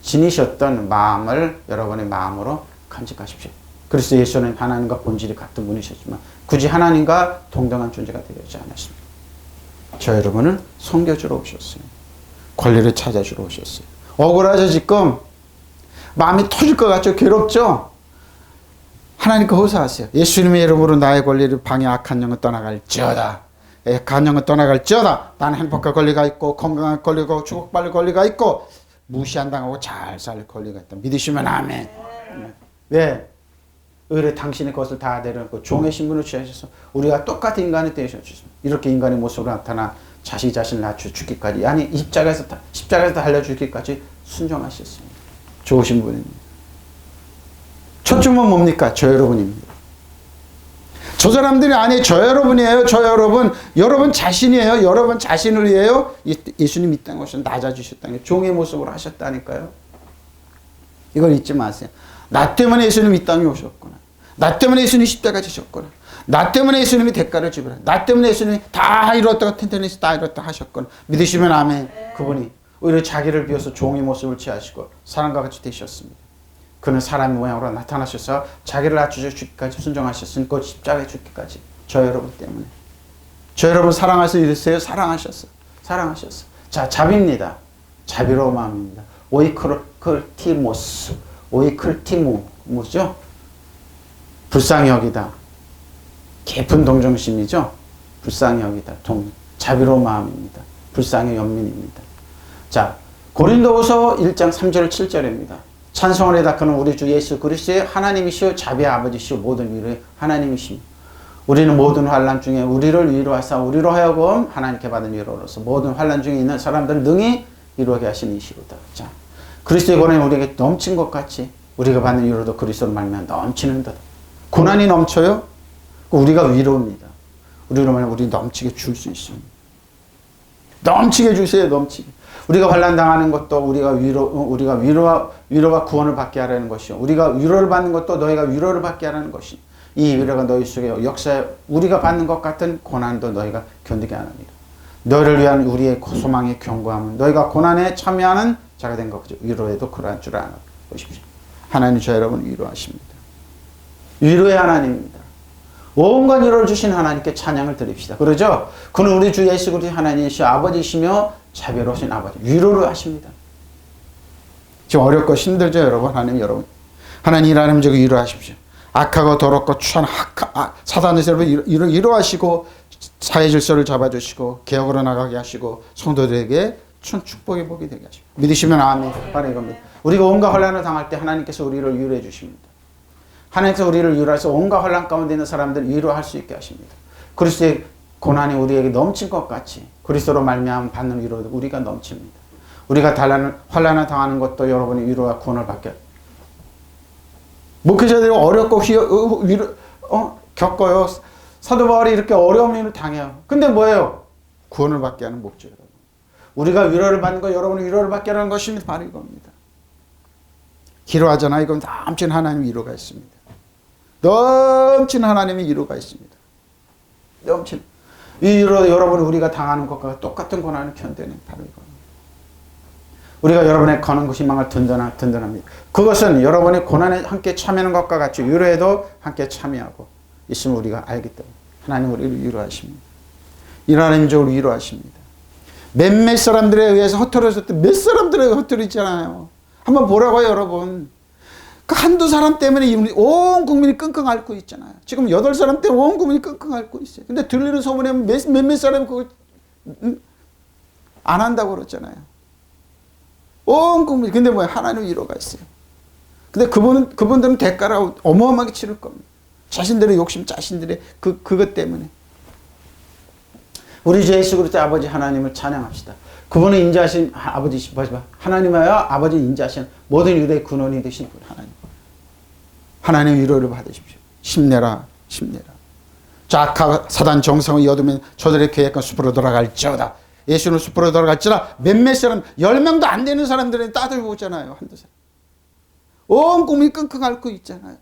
지니셨던 마음을 여러분의 마음으로 간직하십시오. 그리스도 예수는 하나님과 본질이 같은 분이셨지만 굳이 하나님과 동등한 존재가 되지 않았습니다. 저 여러분을 섬겨주러 오셨어요. 권리를 찾아주러 오셨어요. 억울하죠 지금? 마음이 터질 것 같죠? 괴롭죠? 하나님께 호소하세요. 예수님의 이름으로 나의 권리를 방해 악한 영은 떠나갈지어다. 악한 영은 떠나갈지어다. 나는 행복할 권리가 있고 건강할 권리가 있고 축복받을 권리가 있고 무시 안 당하고 잘 살 권리가 있다. 믿으시면 아멘. 왜? 의뢰 당신의 것을 다 내려놓고 종의 신분을 취하셔서 우리가 똑같은 인간이 되셨습니다. 이렇게 인간의 모습으로 나타나 자신을 낮춰 죽기까지 아니 십자가에서 달려 죽기까지 순종하셨습니다. 좋으신 분입니다. 첫 주문 뭡니까? 저 여러분입니다. 저 사람들이 아니 저 여러분이에요. 저 여러분 자신이에요. 여러분 자신을 위해요. 예수님 이 땅에 오셔서 낮아주셨다는 게 종의 모습으로 하셨다니까요. 이걸 잊지 마세요. 나 때문에 예수님 이 땅에 오셨구나. 나 때문에 예수님이 십자가 지셨구나. 나 때문에 예수님이 대가를 지불하. 나 때문에 예수님이 다 이뤘다가 텐텐에서 다 이뤘다 하셨구나. 믿으시면 아멘. 그분이 오히려 자기를 비워서 종의 모습을 취하시고 사람과 같이 되셨습니다. 그는 사람의 모양으로 나타나셔서 자기를 낮추셔 죽기까지 순종하셨으니 그 십자가에 죽기까지 저 여러분 때문에. 저 여러분 사랑하셔서 이랬어요. 사랑하셨어. 자 자비입니다. 자비로운 마음입니다. 오이클티모스 오이클티모죠? 불쌍히 여기다. 깊은 동정심이죠. 불쌍히 여기다. 자비로운 마음입니다. 불쌍히 연민입니다. 자 고린도후서 1장 3절 7절입니다. 찬송을 해다 그는 우리 주 예수 그리스도의 하나님이시오 자비의 아버지시오 모든 위로의 하나님이시오. 우리는 모든 환난 중에 우리를 위로하사 우리로 하여금 하나님께 받은 위로로서 모든 환난 중에 있는 사람들을 능히 위로하게 하시는 이시로다. 자 그리스도의 고난이 우리에게 넘친 것 같이 우리가 받는 위로도 그리스도로 말미암아 넘치는 듯. 고난이 넘쳐요? 우리가 위로입니다. 우리로 말하면 우리 넘치게 줄 수 있습니다. 넘치게 주세요. 넘치게. 우리가 환난 당하는 것도 우리가 위로와 구원을 받게 하라는 것이요. 우리가 위로를 받는 것도 너희가 위로를 받게 하라는 것이. 이 위로가 너희 속에 역사에 우리가 받는 것 같은 고난도 너희가 견디게 하느니라. 너희를 위한 우리의 소망의 견고함은 너희가 고난에 참여하는 자가 된 것이죠. 위로에도 그러한 줄 아는 것이죠. 하나님 저 여러분 위로하십니다. 위로의 하나님입니다. 온갖 위로를 주신 하나님께 찬양을 드립시다. 그러죠? 그는 우리 주 예수 그리스도 하나님이시여 아버지시며 자비로우신 아버지. 위로를 하십니다. 지금 어렵고 힘들죠 여러분? 하나님 일하는 적을 위로하십시오. 악하고 더럽고 추한 사단의 여러분 위로하시고 사회 질서를 잡아주시고 개혁으로 나가게 하시고 성도들에게 축복의 복이 되게 하십니다. 믿으시면 아멘. 바로 이겁니다. 우리가 온갖 혼란을 당할 때 하나님께서 우리를 위로해 주십니다. 하나님께서 우리를 위로해서 온갖 혼란 가운데 있는 사람들을 위로할 수 있게 하십니다. 그리스도의 고난이 우리에게 넘친 것 같이 그리스도로 말미암아 받는 위로도 우리가 넘칩니다. 우리가 환난을 당하는 것도 여러분이 위로와 구원을 받게. 목회자들이 어렵고 겪어요. 사도 바울이 이렇게 어려운 일을 당해요. 근데 뭐예요? 구원을 받게 하는 목적이라고. 우리가 위로를 받는 거 여러분이 위로를 받게 하는 것이 바로 이겁니다. 기로하잖아. 이건 넘친 하나님 위로가 있습니다. 넘친 하나님의 위로가 있습니다. 넘친. 위로 여러분이 우리가 당하는 것과 똑같은 고난을 견뎌낸 바로 이거. 우리가 여러분의 거는 희망을 든든합니다. 그것은 여러분이 고난에 함께 참여하는 것과 같이 위로에도 함께 참여하고 있음을 우리가 알기 때문에 하나님 우리를 위로하십니다. 하나님적으로 위로하십니다. 몇몇 사람들에 의해서 흩어졌을 때 몇 사람들에게 흩어지잖아요. 한번 보라고요, 여러분. 그 한두 사람 때문에 온 국민이 끙끙 앓고 있잖아요. 지금 8사람 때문에 온 국민이 끙끙 앓고 있어요. 근데 들리는 소문에 몇몇 사람이 그걸 안 한다고 그랬잖아요. 온 국민. 근데 뭐야? 하나님 위로가 있어요. 근데 그분들은 대가를 어마어마하게 치를 겁니다. 자신들의 욕심, 자신들의 그것 때문에. 우리 주 예수 그리스도 아버지 하나님을 찬양합시다. 그분은 인자하신 아버지, 하나님이여 아버지 인자하신 모든 유대의 근원이 되신 분 하나님. 하나님의 위로를 받으십시오. 힘내라, 힘내라. 악한 사단 정성을 이어두면 저들의 계획과 숲으로 돌아갈지어다. 예수는 숲으로 돌아갈지라. 몇몇 사람, 10명도 안 되는 사람들은 따들고 오잖아요. 한두 사람. 온 국민이 끙끙 앓고 있잖아요.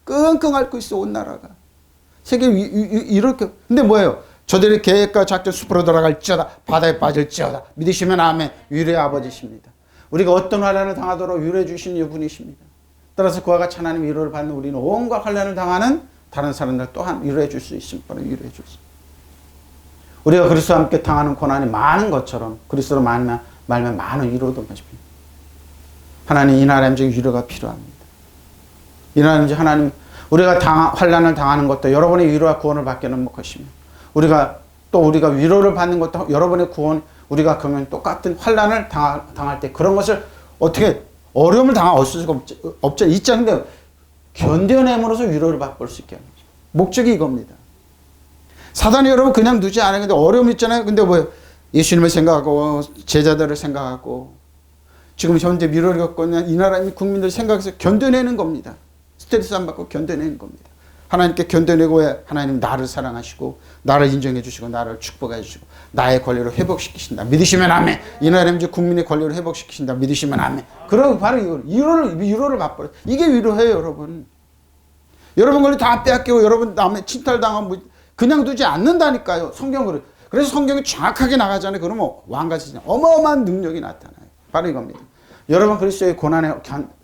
끙끙 앓고 있어, 온 나라가. 세계 이렇게. 근데 뭐예요? 저들의 계획과 작전 숲으로 돌아갈지어다. 바다에 빠질지어다. 믿으시면 아멘. 위로의 아버지십니다. 우리가 어떤 환난을 당하도록 위로해 주시는 분이십니다. 따라서 그와 같이 하나님 위로를 받는 우리는 온갖 환난을 당하는 다른 사람들 또한 위로해 줄 수 있습니다. 위로해 줄 수 있습니다. 우리가 그리스도와 함께 당하는 고난이 많은 것처럼 그리스도로 말면 많은 위로도 마십니다. 하나님 이 나라의 위로가 필요합니다. 이 나라의 하나님 우리가 환난을 당하는 것도 여러분의 위로와 구원을 받게는 것이며 우리가 위로를 받는 것도 여러분의 구원 우리가 그러면 똑같은 환난을 당할 때 그런 것을 어떻게 어려움을 당할 수가 없죠. 있잖아요. 견뎌냄으로써 위로를 맛볼 수 있게 하는 거죠. 목적이 이겁니다. 사단이 여러분 그냥 두지 않아요. 근데 어려움 있잖아요. 근데 뭐예요? 예수님을 생각하고 제자들을 생각하고 지금 현재 위로를 겪고 있는 이 나라 국민들 생각해서 견뎌내는 겁니다. 스트레스 안 받고 견뎌내는 겁니다. 하나님께 견뎌내고 왜 하나님 나를 사랑하시고 나를 인정해 주시고 나를 축복해 주시고 나의 권리를 회복시키신다. 믿으시면 아멘. 이 나라의 국민의 권리를 회복시키신다. 믿으시면 아멘. 그러고 바로 위로를 맛보려. 이게 위로해요, 여러분. 여러분 권리 다 빼앗기고 여러분 남의 침탈당하면 그냥 두지 않는다니까요. 성경으로. 그래서 성경이 정확하게 나가잖아요. 그러면 왕같이 어마어마한 능력이 나타나요. 바로 이겁니다. 여러분 그리스도의 고난에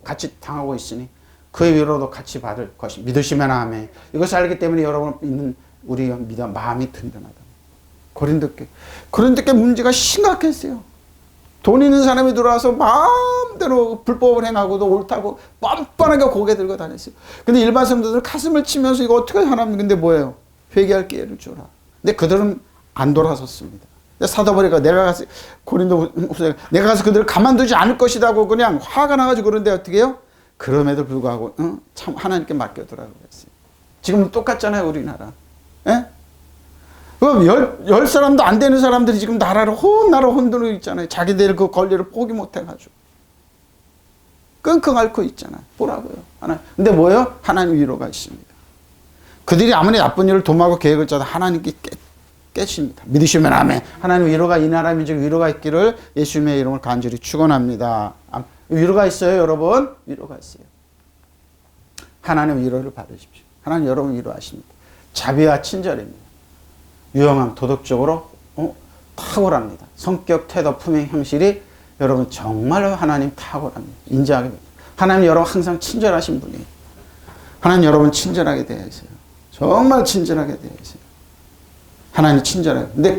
같이 당하고 있으니 그의 위로도 같이 받을 것이 믿으시면 아멘. 이것을 알기 때문에 여러분 있는 우리 믿음 마음이 든든하다. 고린도께 문제가 심각했어요. 돈 있는 사람이 들어와서 마음대로 불법을 행하고도 옳다고 뻔뻔하게 고개 들고 다녔어요. 근데 일반 성도들 가슴을 치면서 이거 어떻게 하나님 근데 뭐예요? 회개할 기회를 줘라. 근데 그들은 안 돌아섰습니다. 사도 바울이 내가 가서 고린도 내가 가서 그들을 가만두지 않을 것이라고 그냥 화가 나가지고 그런데 어떻게 해요? 그럼에도 불구하고 참 하나님께 맡겨두라고 그랬어요. 지금 똑같잖아요, 우리나라. 예? 그럼 열 사람도 안 되는 사람들이 지금 나라를 흔들고 있잖아요. 자기들 그 권리를 포기 못해가지고 끙끙 앓고 있잖아요. 보라고요. 하나님. 근데 뭐예요? 하나님 위로가 있습니다. 그들이 아무리 나쁜 일을 도모하고 계획을 짜도 하나님께 깨십니다. 믿으시면 아멘. 하나님 위로가 이 나라 민족 위로가 있기를 예수님의 이름을 간절히 축원합니다. 위로가 있어요, 여러분. 위로가 있어요. 하나님 위로를 받으십시오. 하나님 여러분 위로하십니다. 자비와 친절입니다. 유용함, 도덕적으로 탁월합니다. 성격, 태도, 품행, 형실이 여러분 정말로 하나님 탁월합니다. 인자하게 됩니다. 하나님 여러분 항상 친절하신 분이에요. 하나님 여러분 친절하게 되어 있어요. 정말 친절하게 되어 있어요. 하나님 친절해요. 근데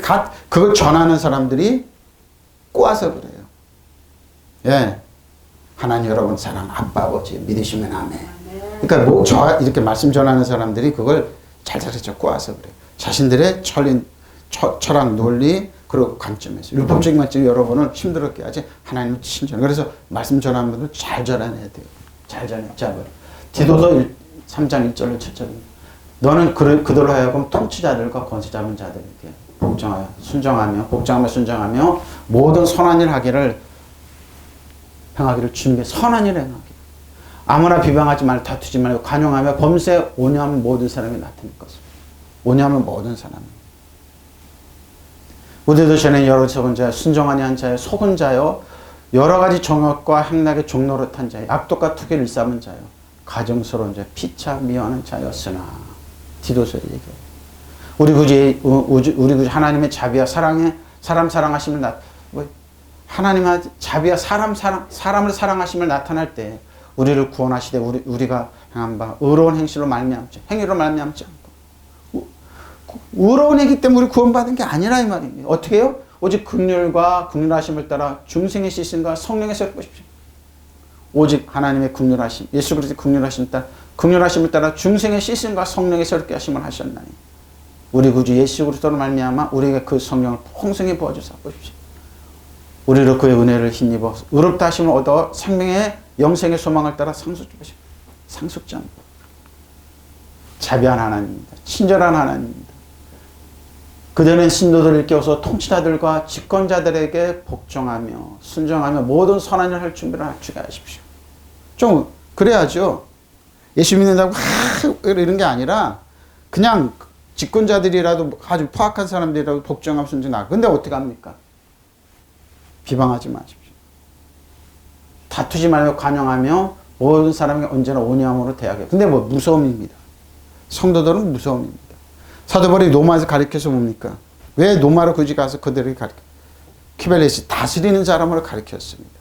그걸 전하는 사람들이 꼬아서 그래요. 예. 하나님 여러분 사랑 아빠 아버지 믿으시면 아멘. 그러니까 이렇게 말씀 전하는 사람들이 그걸 잘잘해서 꼬아서 그래요. 자신들의 철학 논리 그리고 관점에서 율법적인 관점이 여러분을 힘들었게 하지 하나님은 친절. 그래서 말씀 전하는 분들 잘 전해야 돼요. 잘 전해. 자, 디도서 3장 1절로 7절입니다. 너는 그들로 하여금 통치자들과 권세 잡은 자들에게 복종하여 순종하며 모든 선한 일 행하기를 준비해. 선한 일 행하기. 아무나 비방하지 말고 다투지 말고 관용하며 범죄 온유하면 모든 사람이 나타날 것입니다. 온유하면 모든 사람. 우리도 전에 여러 적은 자요, 순종하니 한 자요, 속은 자요, 여러 가지 정욕과 행락의 종노릇한 자요, 악독과 투기를 일삼은 자요, 가정스러운 자요, 피차 미워하는 자였으나 디도서의 얘기예요. 우리 구주 하나님의 자비와 사람 사랑하심을 하나님의 자비와 사람을 사랑하심을 나타날 때 우리를 구원하시되 우리가 행한 바 의로운 행실로 말미암지 행위로 말미암지 않고 의로운 행위 때문에 우리 구원받은 게 아니라 이 말입니다. 어떻게 해요? 오직 긍휼과 긍휼하심을 따라 중생의 시신과 성령의 새 보십시오. 오직 하나님의 긍휼하심, 예수 그리스도의 긍휼하심을 따라 중생의 시신과 성령의 새롭게 하심을 하셨나니 우리 구주 예수 그리스도로 말미암아 우리에게 그 성령을 풍성히 부어주사 보십시오. 우리로 그의 은혜를 힘입어 의롭다 하심을 얻어 생명의 영생의 소망을 따라 상속자 자비한 하나님입니다. 친절한 하나님입니다. 그대는 신도들을 일깨워서 통치자들과 집권자들에게 복종하며 순종하며 모든 선한 일을 할 준비를 갖추게 하십시오. 좀 그래야죠. 예수 믿는다고 이런 게 아니라 그냥 집권자들이라도 아주 포악한 사람들이라도 복종하면 순종하고. 근데 어떻게 합니까? 비방하지 마십시오. 다투지 말고 관용하며 모든 사람에게 언제나 온유함으로 대하게. 근데 무서움입니다. 성도들은 무서움입니다. 사도 바울이 로마에서 가르쳐서 뭡니까? 왜 로마로 굳이 가서 그들을 키벨레스 다스리는 사람으로 가르쳤습니다.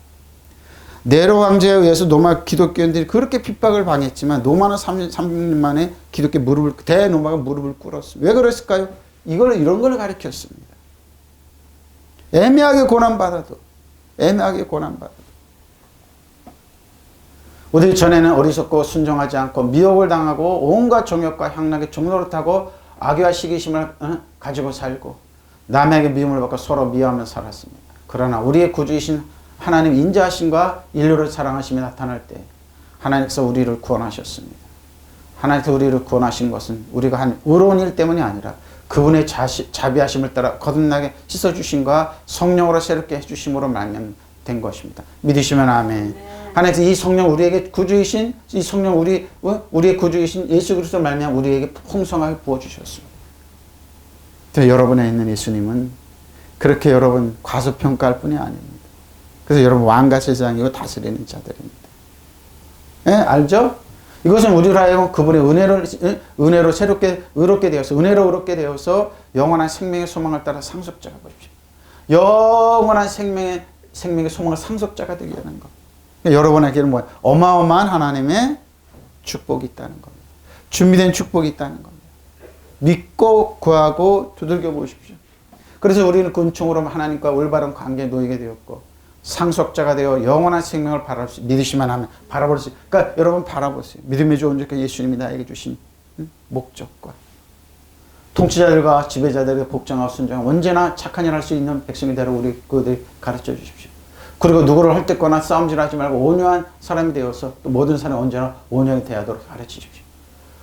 네로 황제에 의해서 로마 기독교인들이 그렇게 핍박을 당했지만 로마는 3년 만에 대로마가 무릎을 꿇었습니다. 왜 그랬을까요? 이런 걸 가르쳤습니다. 애매하게 고난받아도 우리 전에는 어리석고 순종하지 않고 미혹을 당하고 온갖 정욕과 향락의 종로를 타고 악의와 시기심을 가지고 살고 남에게 미움을 받고 서로 미워하며 살았습니다. 그러나 우리의 구주이신 하나님 인자하심과 인류를 사랑하심이 나타날 때 하나님께서 우리를 구원하셨습니다. 하나님께서 우리를 구원하신 것은 우리가 한 의로운 일 때문이 아니라 그분의 자비하심을 따라 거듭나게 씻어주심과 성령으로 새롭게 해주심으로 말미암된 것입니다. 믿으시면 아멘. 하나님께서 이 성령 우리에게 구주이신 이 성령 우리의 구주이신 예수 그리스도 말미암아 우리에게 풍성하게 부어주셨습니다. 여러분에 있는 예수님은 그렇게 여러분 과소평가할 뿐이 아닙니다. 그래서 여러분 왕과 제사장이고 다스리는 자들입니다. 예? 알죠? 이것은 우리로 하여금 그분의 은혜로 의롭게 되어서 영원한 생명의 소망을 따라 상속자가 보십시오. 영원한 생명의 소망을 상속자가 되게 하는 것. 여러분에게는 어마어마한 하나님의 축복이 있다는 겁니다. 준비된 축복이 있다는 겁니다. 믿고 구하고 두들겨 보십시오. 그래서 우리는 그 은총으로 하나님과 올바른 관계에 놓이게 되었고 상속자가 되어 영원한 생명을 믿으시면 하면 바라볼 수 있어요. 그러니까 여러분 바라보세요. 믿음의 좋은 자 예수님이 나에게 주신 목적과 통치자들과 지배자들에게 복종하고 순종하고 언제나 착한 일 할 수 있는 백성이 되라 그들 가르쳐 주십시오. 그리고 누구를 헐뜯거나 싸움질하지 말고 온유한 사람이 되어서 또 모든 사람이 언제나 온유하게 대하도록 가르치십시오.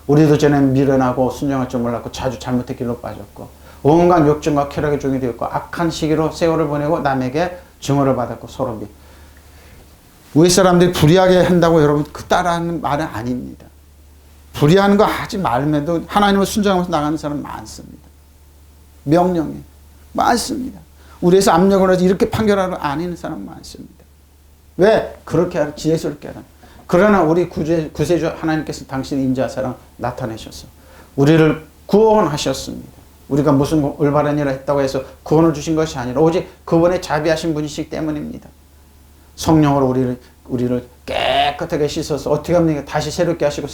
우리도 전에는 미련하고 순종할 줄 몰랐고 자주 잘못의 길로 빠졌고 온갖 욕정과 쾌락의 종이 되었고 악한 시기로 세월을 보내고 남에게 증오를 받았고 서로 우리 사람들이 불의하게 한다고 여러분 그 따라하는 말은 아닙니다. 불의하는 거 하지 말면도 하나님을 순종하면서 나가는 사람 많습니다. 명령에 많습니다. 우리에서 압력을 해서 이렇게 판결하러 안 하는 사람 많습니다. 왜? 그렇게 하라 지혜스럽게 하라. 그러나 우리 구세주 하나님께서 당신의 인자와 사랑 나타내셔서 우리를 구원하셨습니다. 우리가 무슨 올바른 일을 했다고 해서 구원을 주신 것이 아니라 오직 그분의 자비하신 분이시기 때문입니다. 성령으로 우리를 깨끗하게 씻어서 어떻게 합니까? 다시 새롭게 하시고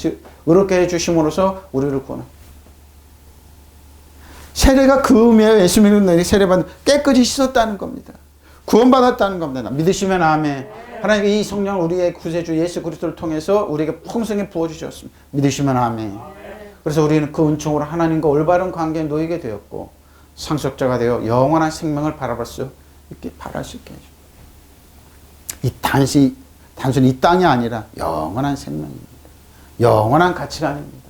의롭게 해주심으로써 우리를 구원합니다. 세례가 그 의미예요. 예수 믿는 너희 세례받은 깨끗이 씻었다는 겁니다. 구원받았다는 겁니다. 믿으시면 아멘. 하나님이 이 성령을 우리의 구세주 예수 그리스도를 통해서 우리에게 풍성히 부어주셨습니다. 믿으시면 아멘. 그래서 우리는 그 은총으로 하나님과 올바른 관계에 놓이게 되었고 상속자가 되어 영원한 생명을 바라볼 수 있게 해줍니다. 단순히 이 땅이 아니라 영원한 생명입니다. 영원한 가치관입니다.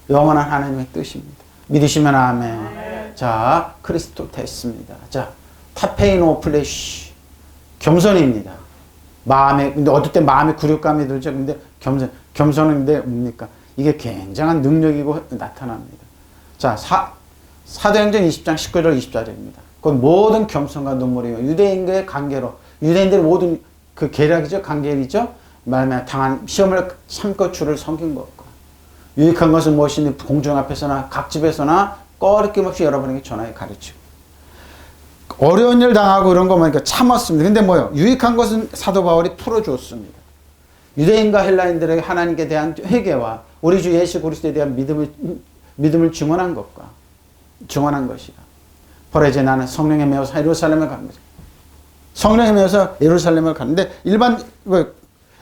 영원한 하나님의 뜻입니다. 믿으시면 아멘. 자, 크리스토 됐습니다. 자, 타페이노 플래시 겸손입니다. 근데 어떨 때 마음에 굴욕감이 들죠. 근데 겸손인데 뭡니까? 이게 굉장한 능력이고 나타납니다. 자, 사도행전 20장 19절 20절입니다. 그건 모든 겸손과 눈물이요 유대인과의 관계로 유대인들의 모든 그 계략이죠. 관계이죠. 말하면 당한 시험을 참고 주를 섬긴 것과 유익한 것은 무엇이니 공중 앞에서나 각 집에서나 꺼리낌없이 여러분에게 전하여 가르치고 어려운 일 당하고 이런 거 보니까 참았습니다. 근데 뭐요? 유익한 것은 사도 바울이 풀어주었습니다. 유대인과 헬라인들에게 하나님께 대한 회개와 우리 주 예수 그리스도에 대한 믿음을 증언한 것이다. 바로 이제 나는 성령에 매어서 예루살렘을 가는 거죠. 성령에 매어서 예루살렘을 가는데 일반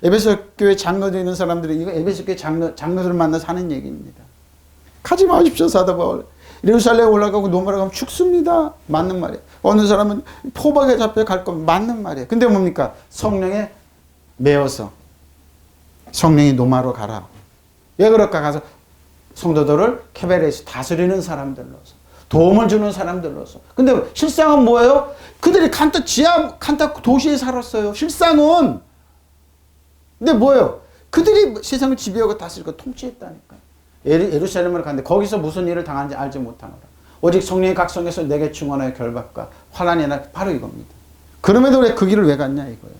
에베소 교회 장로들 있는 사람들이 이거 에베소 교회 장로들을 만나서 하는 얘기입니다. 가지 마십시오, 사도 바울. 예루살렘에 올라가고 노마라 가면 죽습니다. 맞는 말이에요. 어느 사람은 포박에 잡혀 갈 거면 맞는 말이에요. 근데 뭡니까? 성령에 매어서 성령이 노마로 가라. 왜 그럴까? 가서 성도들을 케베레에서 다스리는 사람들로서 도움을 주는 사람들로서. 근데 실상은 뭐예요? 그들이 칸타 도시에 살았어요. 실상은. 근데 뭐예요? 그들이 세상을 지배하고 다스리고 통치했다니까. 예루살렘을 갔는데 거기서 무슨 일을 당하는지 알지 못하노라. 오직 성령의 각성에서 내게 증언하여 결박과 환난이 나 바로 이겁니다. 그럼에도 왜 그 길을 왜 갔냐 이거예요.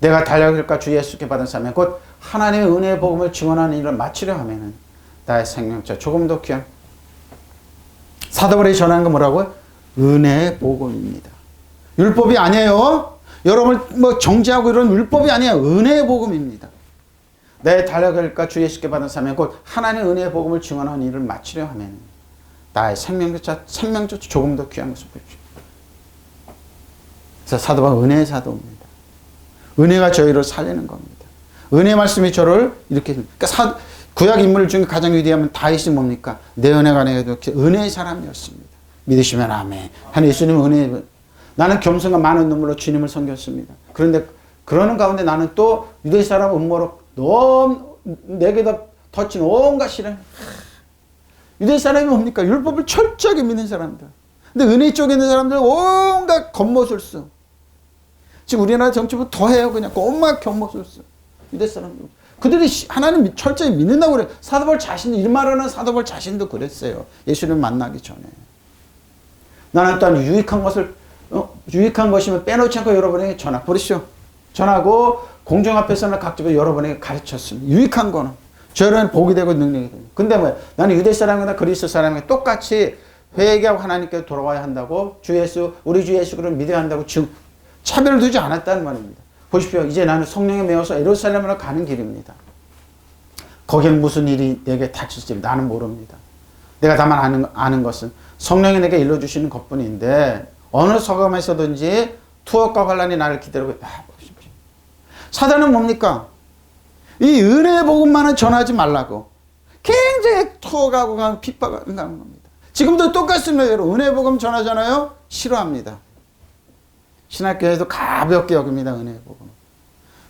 내가 달려갈까 주 예수께 받은 사명 곧 하나님의 은혜의 복음을 증언하는 일을 마치려 하면은 나의 생명자 조금 더 귀한 사도 바울이 전하는 건 뭐라고요? 은혜의 복음입니다. 율법이 아니에요. 여러분을 뭐 정죄하고 이런 율법이 아니에요. 은혜의 복음입니다. 내 달려갈까 주 예수께 받은 사명 곧 하나님의 은혜의 복음을 증언하는 일을 마치려 하면 나의 생명조차 조금 더 귀한 것을 보십시오. 그래서 사도 바울은 은혜의 사도입니다. 은혜가 저희를 살리는 겁니다. 은혜 말씀이 저를 이렇게 그러니까 구약 인물 중에 가장 위대하면 다윗이 뭡니까? 내 은혜가 내게도 은혜의 사람이었습니다. 믿으시면 아멘. 하나님 예수님은 은혜. 나는 겸손과 많은 눈물로 주님을 섬겼습니다. 그런데 그러는 가운데 나는 또 유대 사람 음모로 너무 내게다 덧친 온갖 시련. 유대 사람이 뭡니까? 율법을 철저하게 믿는 사람들. 근데 은혜 쪽에 있는 사람들은 온갖 겉모술수. 지금 우리나라 정치부 더 해요. 그냥 온갖 겉모술수. 유대 사람들. 그들이 하나님 철저히 믿는다고 그래요. 사도 바울 자신도 일말하는 사도 바울 자신도 그랬어요. 예수를 만나기 전에. 나는 또한 유익한 것이면 빼놓지 않고 여러분에게 버리시오. 전하고 공정 앞에서는 각집에 여러분에게 가르쳤습니다. 유익한 거는 저런 복이 되고 능력이 되고. 근데 뭐야? 나는 유대 사람이나 그리스 사람이 똑같이 회개하고 하나님께 돌아와야 한다고 우리 주 예수 그를 믿어야 한다고 지금 차별을 두지 않았다는 말입니다. 보십시오. 이제 나는 성령에 매어서 예루살렘으로 가는 길입니다. 거기엔 무슨 일이 내게 닥칠지 나는 모릅니다. 내가 다만 아는 것은 성령이 내게 일러주시는 것뿐인데 어느 서감에서든지 투옥과 환난이 나를 기다리고 있다. 보십시오. 사단은 뭡니까? 이 은혜의 복음만은 전하지 말라고 굉장히 투옥하고 핍박하는 겁니다. 지금도 똑같습니다. 여러분. 은혜의 복음 전하잖아요. 싫어합니다. 신학교에도 가볍게 여깁니다. 은혜의 복음.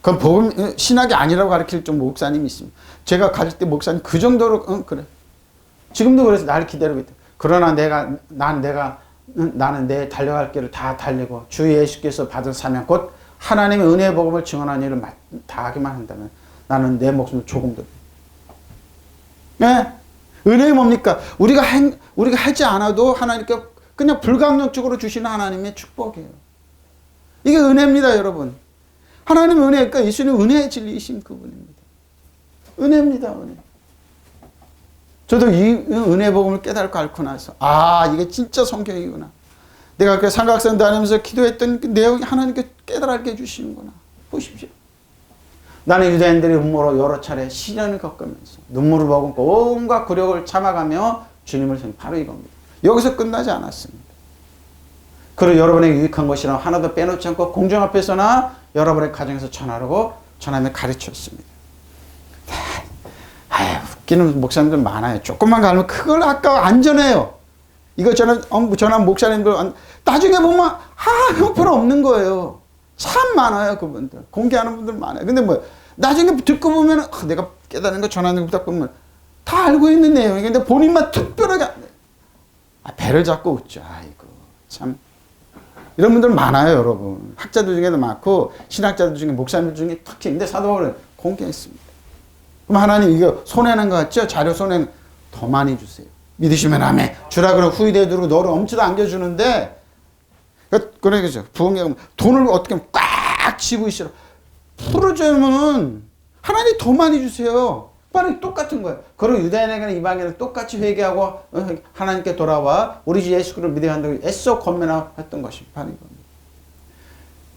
그럼 복음 신학이 아니라고 가르칠 좀 목사님이 있습니다. 제가 가르칠 때 목사님 그 정도로 그래. 지금도 그래서 나를 기다리고 있다. 그러나 나는 내 달려갈 길을 다 달리고 주 예수께서 받은 사명 곧 하나님의 은혜의 복음을 증언하는 일을 다 하기만 한다면 나는 내 목숨을 조금 더. 네? 은혜가 뭡니까? 우리가 하지 않아도 하나님께 그냥 불가항력적으로 주시는 하나님의 축복이에요. 이게 은혜입니다, 여러분. 하나님의 은혜, 그러니까 예수님 은혜의 진리이신 그분입니다. 은혜입니다, 은혜. 저도 이 은혜 복음을 깨닫고 앓고 나서 이게 진짜 성경이구나. 내가 그 삼각산 다니면서 기도했던 그 내용이 하나님께 깨달게 해주시는구나. 보십시오. 나는 유대인들의 음모로 여러 차례 시련을 겪으면서 눈물을 머금고 온갖 굴욕을 참아가며 주님을 섬긴 바로 이겁니다. 여기서 끝나지 않았습니다. 그리고 여러분에게 유익한 것이라 하나도 빼놓지 않고 공정 앞에서나 여러분의 가정에서 전하며 가르쳤습니다. 웃기는 목사님들 많아요. 조금만 가면 그걸 아까 안 전해요. 이거 전한 목사님들 나중에 보면 형편없는 거예요. 참 많아요. 그분들. 공개하는 분들 많아요. 근데 나중에 듣고 보면 내가 깨달은 거 전하는 거 듣다 보면 다 알고 있는 내용이 근데 본인만 특별하게 배를 잡고 웃죠. 아이고 참 이런 분들 많아요, 여러분. 학자들 중에도 많고 신학자들 중에 목사님들 중에 특히 근데 사도 바울은 공개했습니다. 그럼 하나님 이거 손해는 것 같죠? 자료 손해는 더 많이 주세요. 믿으시면 아멘. 주라 그러면 후이대 두르고 너를 엄지도 안겨주는데 그래 그죠. 부흥회가 돈을 어떻게 꽉 쥐고 있으라. 풀어주면 하나님 더 많이 주세요. 바로 똑같은 거예요. 그리고 유대인에게나 이방인은 똑같이 회개하고 하나님께 돌아와 우리 주 예수 그리스도를 믿어야 한다고 애써 권면했던 것이 바로 이겁니다.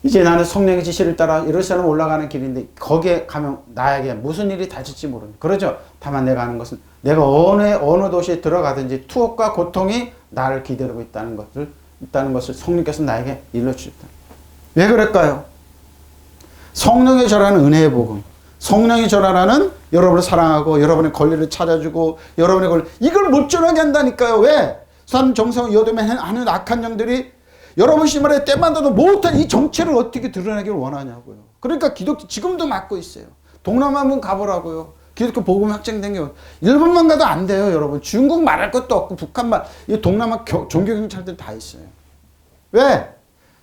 이제 나는 성령의 지시를 따라 예루살렘 올라가는 길인데 거기에 가면 나에게 무슨 일이 닥칠지 모르는. 그러죠. 다만 내가 아는 것은 내가 어느 도시에 들어가든지 투옥과 고통이 나를 기다리고 있다는 것을 성령께서 나에게 일러주셨다. 왜 그럴까요? 성령의 절하는 은혜의 복음. 성령이 전하라는 여러분을 사랑하고 여러분의 권리를 찾아주고 여러분의 권리 이걸 못 전하게 한다니까요. 왜? 산 정성 여dom에 하는 악한 영들이 여러분 신발에 때만도 못한 이 정체를 어떻게 드러내기를 원하냐고요. 그러니까 기독교 지금도 막고 있어요. 동남아 한번 가보라고요. 기독교 복음 확장된 게 일본만 가도 안 돼요. 여러분 중국 말할 것도 없고 북한만 이 동남아 종교 경찰들 다 있어요. 왜?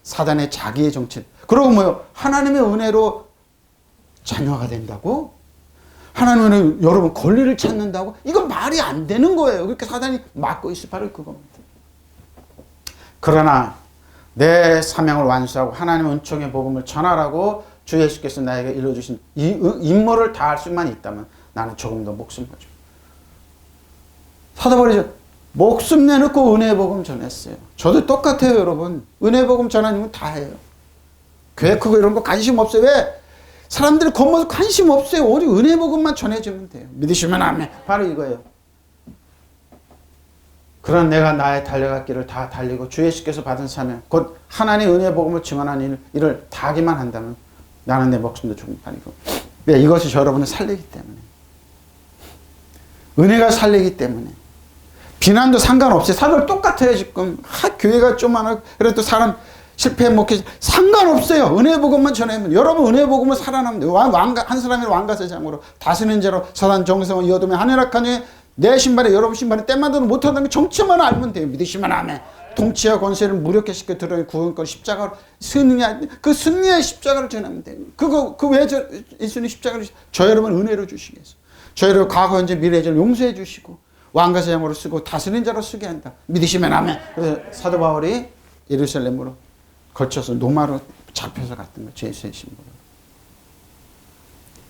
사단의 자기의 정체. 그리고 뭐요? 하나님의 은혜로 자녀가 된다고? 하나님은 여러분 권리를 찾는다고? 이건 말이 안 되는 거예요. 그러니까 사단이 막고 있어. 바로 그겁니다. 그러나 내 사명을 완수하고 하나님의 은총의 복음을 전하라고 주 예수께서 나에게 일러주신 이 임무를 다할 수만 있다면 나는 조금 더 목숨 거죠. 사도 바울이 목숨 내놓고 은혜의 복음 전했어요. 저도 똑같아요, 여러분. 은혜의 복음 전하는 다 해요. 교회 크고 이런 거 관심 없어요. 왜? 사람들이 겉모습 관심 없어요. 오직 은혜 복음만 전해주면 돼요. 믿으시면 아멘. 바로 이거예요. 그런 내가 나의 달려갈 길을 다 달리고 주 예수께서 받은 사명 곧 하나님의 은혜 복음을 증언하는 일을 다 하기만 한다면 나는 내 목숨도 죽은 판이고. 왜? 이것이 여러분을 살리기 때문에. 은혜가 살리기 때문에. 비난도 상관없어요. 사도 똑같아요 지금. 교회가 좀만 그래도 사람 실패 목회 상관없어요. 은혜 복음만 전하면 여러분 은혜 복음을 살아남는 돼요. 한 사람이 왕가세장으로 다스리는 자로 사단 정성을 이어두면 하늘악한 중에 내 신발에 여러분 신발에 때만도 못한다는 정체만 알면 돼요. 믿으시면 아멘. 통치와 권세를 무력화시켜 드러낸 구원권 십자가로 그 승리의 십자가를 전하면 돼요. 그 왜 예수님 십자가를 저 여러분 은혜로 주시겠어요. 저 여러분 과거 현재 미래를 용서해 주시고 왕가세장으로 쓰고 다스리는 자로 쓰게 한다. 믿으시면 아멘. 그래서 사도 바울이 예루살렘으로 거쳐서 노마로 잡혀서 갔던 거죠. 예수의 신부로.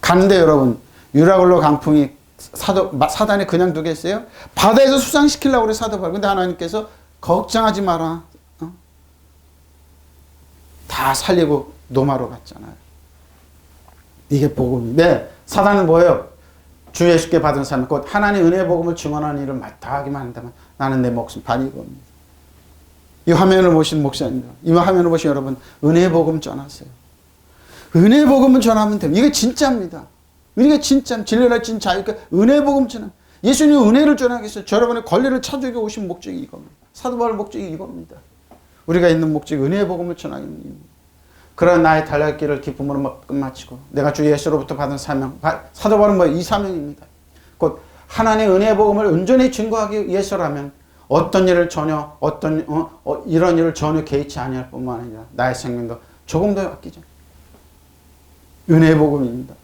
가는데 여러분 유라굴로 강풍이 사단이 그냥 두겠어요? 바다에서 수상시키려고 그래 사도 바울. 근데 하나님께서 걱정하지 마라. 다 살리고 노마로 갔잖아요. 이게 복음이. 네. 사단은 뭐예요? 주 예수께 받은 삶, 곧 하나님 은혜의 복음을 증언하는 일을 다 하기만 한다면 나는 내 목숨 반이 이겁니다. 이 화면을 보신 목사님, 이 화면을 보신 여러분, 은혜의 복음 전하세요. 은혜의 복음을 전하면 됩니다. 이게 진짜입니다. 우리가 진짜 진리를 진 자유가 은혜의 복음 전하. 예수님 은혜를 전하겠어요. 여러분의 권리를 찾으기 오신 목적이 이겁니다. 사도 바울 목적이 이겁니다. 우리가 있는 목적이 은혜의 복음을 전하는 일입니다. 그런 나의 달려갈 길을 기쁨으로 끝마치고 내가 주 예수로부터 받은 사명, 사도 바울은 이 사명입니다. 곧 하나님의 은혜의 복음을 온전히 증거하기 위해서라면 어떤 일을 전혀 이런 일을 전혀 개의치 아니할 뿐만 아니라 나의 생명도 조금 더 아끼죠. 은혜의 복음입니다.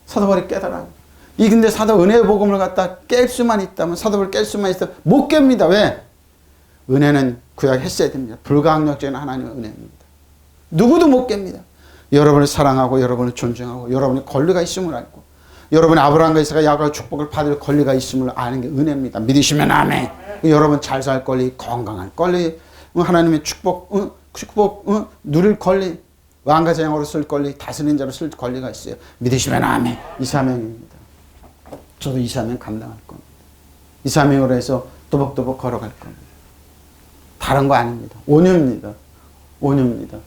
사도 바울이 깨달아요. 근데 사도 은혜의 복음을 갖다 깰 수만 있다면 사도 바울 깰 수만 있다면 못 깹니다. 왜? 은혜는 구약 했어야 됩니다. 불가항력적인 하나님의 은혜입니다. 누구도 못 깹니다. 여러분을 사랑하고 여러분을 존중하고 여러분의 권리가 있음을 알고 여러분의 아브라함과 이삭과 야곱의 축복을 받을 권리가 있음을 아는 게 은혜입니다. 믿으시면 아멘. 여러분 잘 살 권리, 건강한 권리, 하나님의 축복 누릴 권리, 왕가제왕으로 쓸 권리, 다스리는 자로 쓸 권리가 있어요. 믿으시면 아멘. 이 사명입니다. 저도 이 사명 감당할 겁니다. 이 사명으로 해서 또박또박 걸어갈 겁니다. 다른 거 아닙니다. 온유입니다. 온유입니다.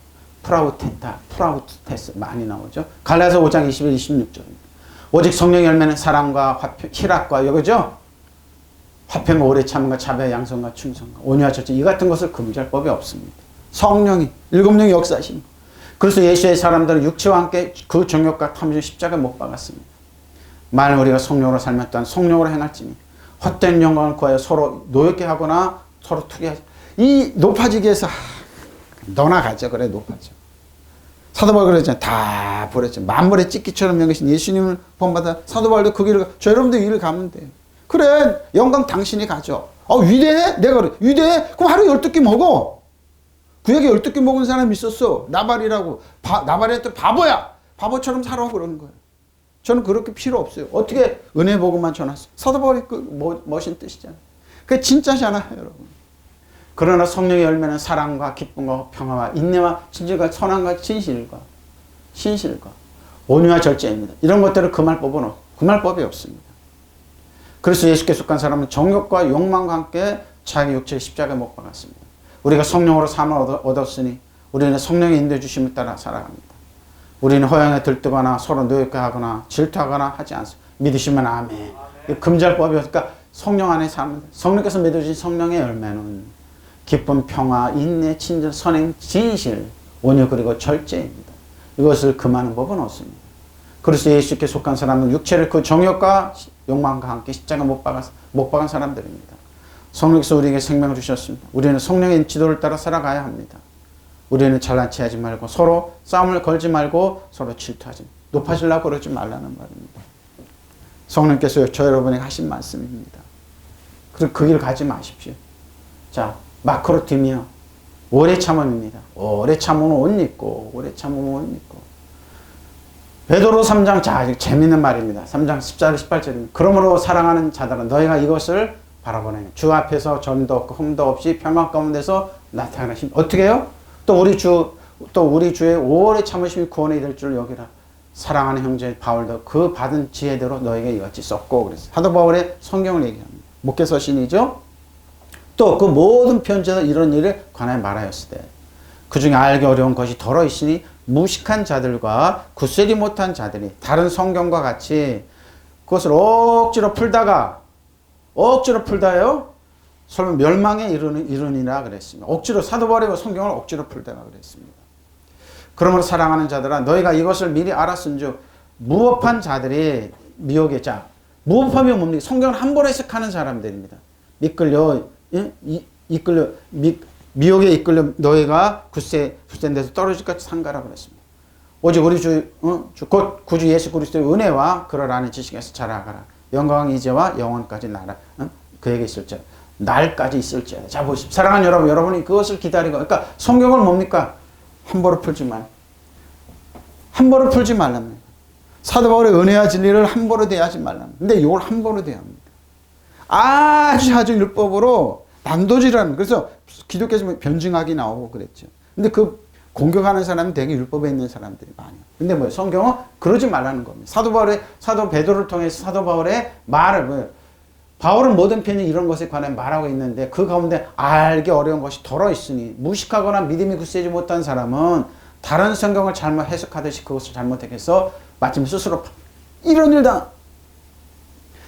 프라우테스 많이 나오죠. 갈라디아서 5장 21, 26절입니다. 오직 성령의 열매는 사랑과 화평, 희락과 이거죠. 화평과 오래 참음과 자비와 양선과 충성과 온유와 절제 이 같은 것을 금지할 법이 없습니다. 성령이 일곱령이 역사하신 그래서 예수의 사람들은 육체와 함께 그 정욕과 탐심 십자가에 못 박았습니다. 만일 우리가 성령으로 살면 또한 성령으로 행할지니 헛된 영광을 구하여 서로 노엽게 하거나 서로 투기하지 이 높아지기 위해서 너나 가져 그래 높아져. 사도 바울 그랬잖아요. 다 버렸죠. 만물의 찢기처럼 여기신 예수님을 본받아 사도 바울도 그 길을 저 여러분도 이 길을 가면 돼요. 그래 영광 당신이 가져. 위대해? 내가 그래. 위대해? 그럼 하루 12끼 먹어. 구약에 12끼 먹은 사람이 있었어. 나발이라고. 나발이 또 바보야. 바보처럼 살아 그러는 거예요. 저는 그렇게 필요 없어요. 어떻게 은혜 복음만 전했어요? 사도 바울이 멋진 뜻이잖아요. 그게 진짜잖아요, 여러분. 그러나 성령의 열매는 사랑과 기쁨과 평화와 인내와 진실과 선함과 진실과 신실과 온유와 절제입니다. 이런 것들을 금할 법이 없습니다. 그래서 예수께 속한 사람은 정욕과 욕망과 함께 자기 육체의 십자가에 못 박았습니다. 우리가 성령으로 삶을 얻었으니 우리는 성령의 인도해 주심을 따라 살아갑니다. 우리는 허영에 들뜨거나 서로 노역하거나 질투하거나 하지 않습니다. 믿으시면 아멘. 금절법이 그러니까 성령 안에 사는 성령께서 맺어주신 성령의 열매는 기쁨, 평화, 인내, 친절, 선행, 진실, 온유 그리고 절제입니다. 이것을 금하는 법은 없습니다. 그래서 예수께 속한 사람은 육체를 그 정욕과 욕망과 함께 십자가 못 박은 사람들입니다. 성령께서 우리에게 생명을 주셨습니다. 우리는 성령의 지도를 따라 살아가야 합니다. 우리는 잘난 체하지 말고 서로 싸움을 걸지 말고 서로 질투하지 높아지려고 그러지 말라는 말입니다. 성령께서 저 여러분에게 하신 말씀입니다. 그리고 그 길 가지 마십시오. 자, 마크로티미어 오래 참음입니다. 오래 참으면 옷 입고 오래 참으면 옷 입고 베드로 3장 자 재밌는 말입니다. 3장 14절 18절입니다. 그러므로 사랑하는 자들은 너희가 이것을 바라보네. 주 앞에서 전도 없고 흠도 없이 평화 가운데서 나타나신 어떻게 해요? 또 우리 주의 오래 참으심이 구원이 될 줄 여기라. 사랑하는 형제 바울도 그 받은 지혜대로 너에게 이같이 썼고 그랬어요. 사도 바울의 성경을 얘기합니다. 목회서신이죠. 또 그 모든 편지에서 이런 일을 관하여 말하였을 때 그 중에 알기 어려운 것이 덜어 있으니 무식한 자들과 굳세지 못한 자들이 다른 성경과 같이 그것을 억지로 풀다요. 설마 멸망에 이르니라 그랬습니다. 억지로 사도 바울의 성경을 억지로 풀다가 그랬습니다. 그러므로 사랑하는 자들아 너희가 이것을 미리 알았은즉 무법한 자들이 미혹에 무법함이 뭡니까? 성경을 함부로 해석하는 사람들입니다. 미혹에 이끌려 너희가 굳센 데서 떨어질 것 같이 상가라 그랬습니다. 오직 우리 곧 구주 예수 그리스도의 은혜와 그를 아는 지식에서 자라가라. 영광 이제와 영원까지 나라 그에게 있을지어다. 날까지 있을지어다. 자 보십시오. 사랑하는 여러분, 여러분이 그것을 기다리고 그러니까 성경을 뭡니까? 함부로 풀지 말랍니다. 사도 바울의 은혜와 진리를 함부로 대하지 말랍니다. 근데 이걸 함부로 대합니다. 아주 율법으로 난도질하는 그래서 기독교에서 변증학이 나오고 그랬죠. 근데 그 공격하는 사람은 되게 율법에 있는 사람들이 많아요. 근데 뭐예요? 성경은 그러지 말라는 겁니다. 사도 베드로를 통해서 사도 바울의 말을 바울은 모든 편이 이런 것에 관해 말하고 있는데 그 가운데 알기 어려운 것이 덜어 있으니 무식하거나 믿음이 굳세지 못한 사람은 다른 성경을 잘못 해석하듯이 그것을 잘못해서 마침 스스로 이런 일다.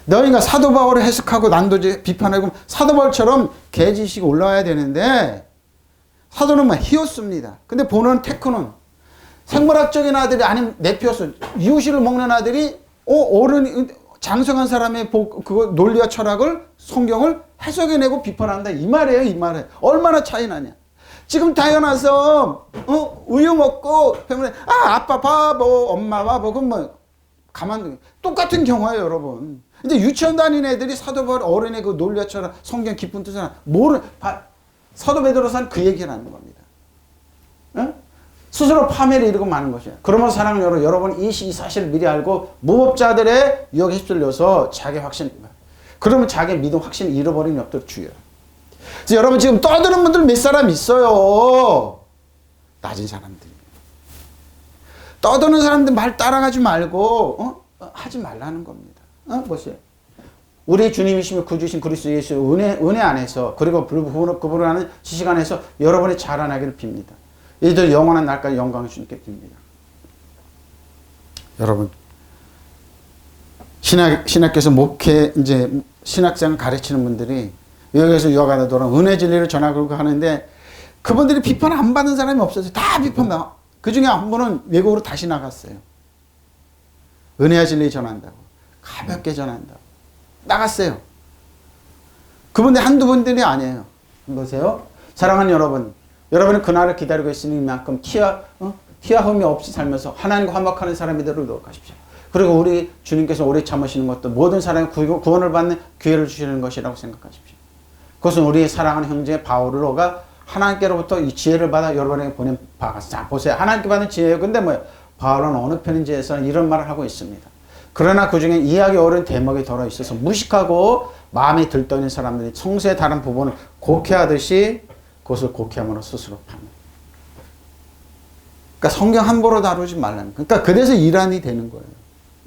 너희가 사도 바울을 해석하고 난도질 비판하고 사도 바울처럼 개지식이 올라와야 되는데 사도는 히오스입니다. 근데 보는 테크는 생물학적인 아들이 아니면 네피오스 이웃을 먹는 아들이 어른 장성한 사람의 그거 논리와 철학을 성경을 해석해내고 비판한다 이 말이에요. 이 말에 얼마나 차이 나냐. 지금 태어나서 우유 먹고 그러면 아빠 바보 엄마 바보 그럼 뭐 가만 똑같은 경우예요 여러분. 근데 유치원 다니는 애들이 사도 바울 어른의 그 논리와 철학 성경 깊은 뜻을 사도 베드로서는 그 얘기를 하는 겁니다. 스스로 파멸에 이르고 마는 것이에요. 그러면 사랑하는 여러분 이 사실을 미리 알고 무법자들의 유혹에 휩쓸려서 자기 확신 그러면 자기 믿음 확신을 잃어버리는 엽도록 주의해요. 그래서 여러분 지금 떠드는 분들 몇 사람 있어요. 낮은 사람들. 떠드는 사람들 말 따라가지 말고 하지 말라는 겁니다. 보세요. 우리 주님이시며 구주신 그리스도 예수 은혜 안에서 그리고 그분을 아는 지식 안에서 여러분이 자라나기를 빕니다. 이들 영원한 날까지 영광을 주님께 빕니다. 여러분 신학교에서 목회 이제 신학생을 가르치는 분들이 여기서 유학하다 돌아온 은혜 진리를 전하고 하는데 그분들이 비판 안 받는 사람이 없어서 다 비판받아. 그 중에 한 분은 외국으로 다시 나갔어요. 은혜와 진리 전한다고 가볍게 전한다고 나갔어요. 그분들 한두 분들이 아니에요. 보세요. 사랑하는 여러분, 여러분은 그날을 기다리고 있으니만큼 티와 흠이 없이 살면서 하나님과 화목하는 사람이 되도록 하십시오. 그리고 우리 주님께서 오래 참으시는 것도 모든 사람이 구원을 받는 기회를 주시는 것이라고 생각하십시오. 그것은 우리 사랑하는 형제 바울로가 하나님께로부터 이 지혜를 받아 여러분에게 보낸 바가 자 보세요. 하나님께 받은 지혜예요. 근데 뭐예요? 바울은 어느 편인지에서는 이런 말을 하고 있습니다. 그러나 그 중에 이해하기 어려운 대목이 들어있어서 무식하고 마음이 들떠있는 사람들이 성수의 다른 부분을 곡해하듯이 그것을 곡해함으로 스스로 파는. 그러니까 성경 함부로 다루지 말라는. 그러니까 그래서 이란이 되는 거예요.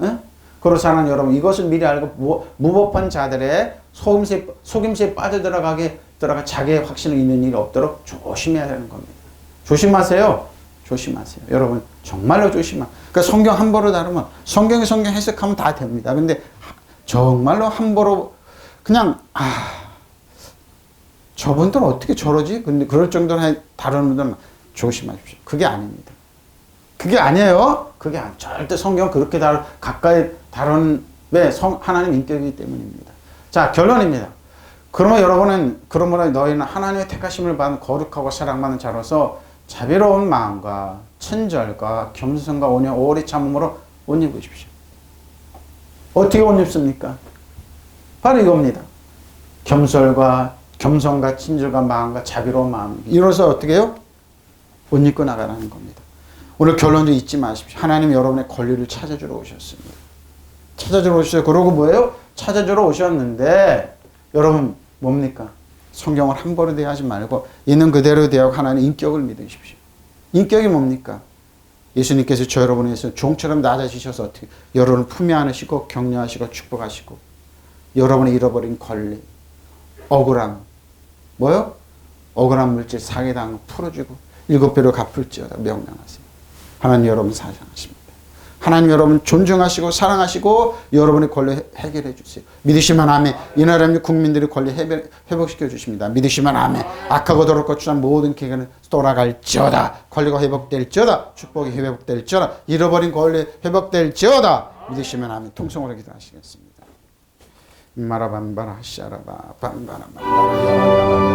예? 그렇잖아요, 여러분. 이것을 미리 알고 무법한 자들의 속임수에 빠져들어가 자기의 확신을 잃는 일이 없도록 조심해야 되는 겁니다. 조심하세요. 조심하세요. 여러분, 정말로 그러니까 성경 함부로 다루면 성경 해석하면 다 됩니다. 근데 정말로 함부로 그냥 저분들은 어떻게 저러지? 근데 그럴 정도로 다루는 분들은 조심하십시오. 그게 아닙니다. 그게 아니에요. 절대 성경 그렇게 가까이 다루는 왜 하나님 인격이기 때문입니다. 자, 결론입니다. 그러므로 너희는 하나님의 택하심을 받은 거룩하고 사랑받는 자로서 자비로운 마음과 친절과 겸손과 온유, 오래 참음으로 옷 입으십시오. 어떻게 옷 입습니까? 바로 이겁니다. 겸손과 친절과 마음과 자비로운 마음. 이로써 어떻게 해요? 옷 입고 나가라는 겁니다. 오늘 결론도 잊지 마십시오. 하나님 여러분의 권리를 찾아주러 오셨습니다. 찾아주러 오셨어요. 그러고 뭐예요? 찾아주러 오셨는데 여러분 뭡니까? 성경을 함부로 대하지 말고 있는 그대로 대하고 하나님의 인격을 믿으십시오. 인격이 뭡니까? 예수님께서 저 여러분을 위해서 종처럼 낮아지셔서 어떻게 여러분을 품에 안으시고 격려하시고 축복하시고 여러분의 잃어버린 권리, 억울함, 뭐요? 억울한 물질 사기당한 거 풀어주고 7배로 갚을지어다 명령하세요. 하나님 여러분 사랑하십니다. 하나님 여러분 존중하시고 사랑하시고 여러분의 권리 해결해 주세요. 믿으시면 아멘. 이 나라 국민들의 권리 회복시켜 주십니다. 믿으시면 아멘. 악하고 더럽고 추한 모든 계획은 돌아갈지어다. 권리가 회복될지어다. 축복이 회복될지어다. 잃어버린 권리 회복될지어다. 믿으시면 아멘. 통성으로 기도하시겠습니다. 마라반바라 샤라바 반바라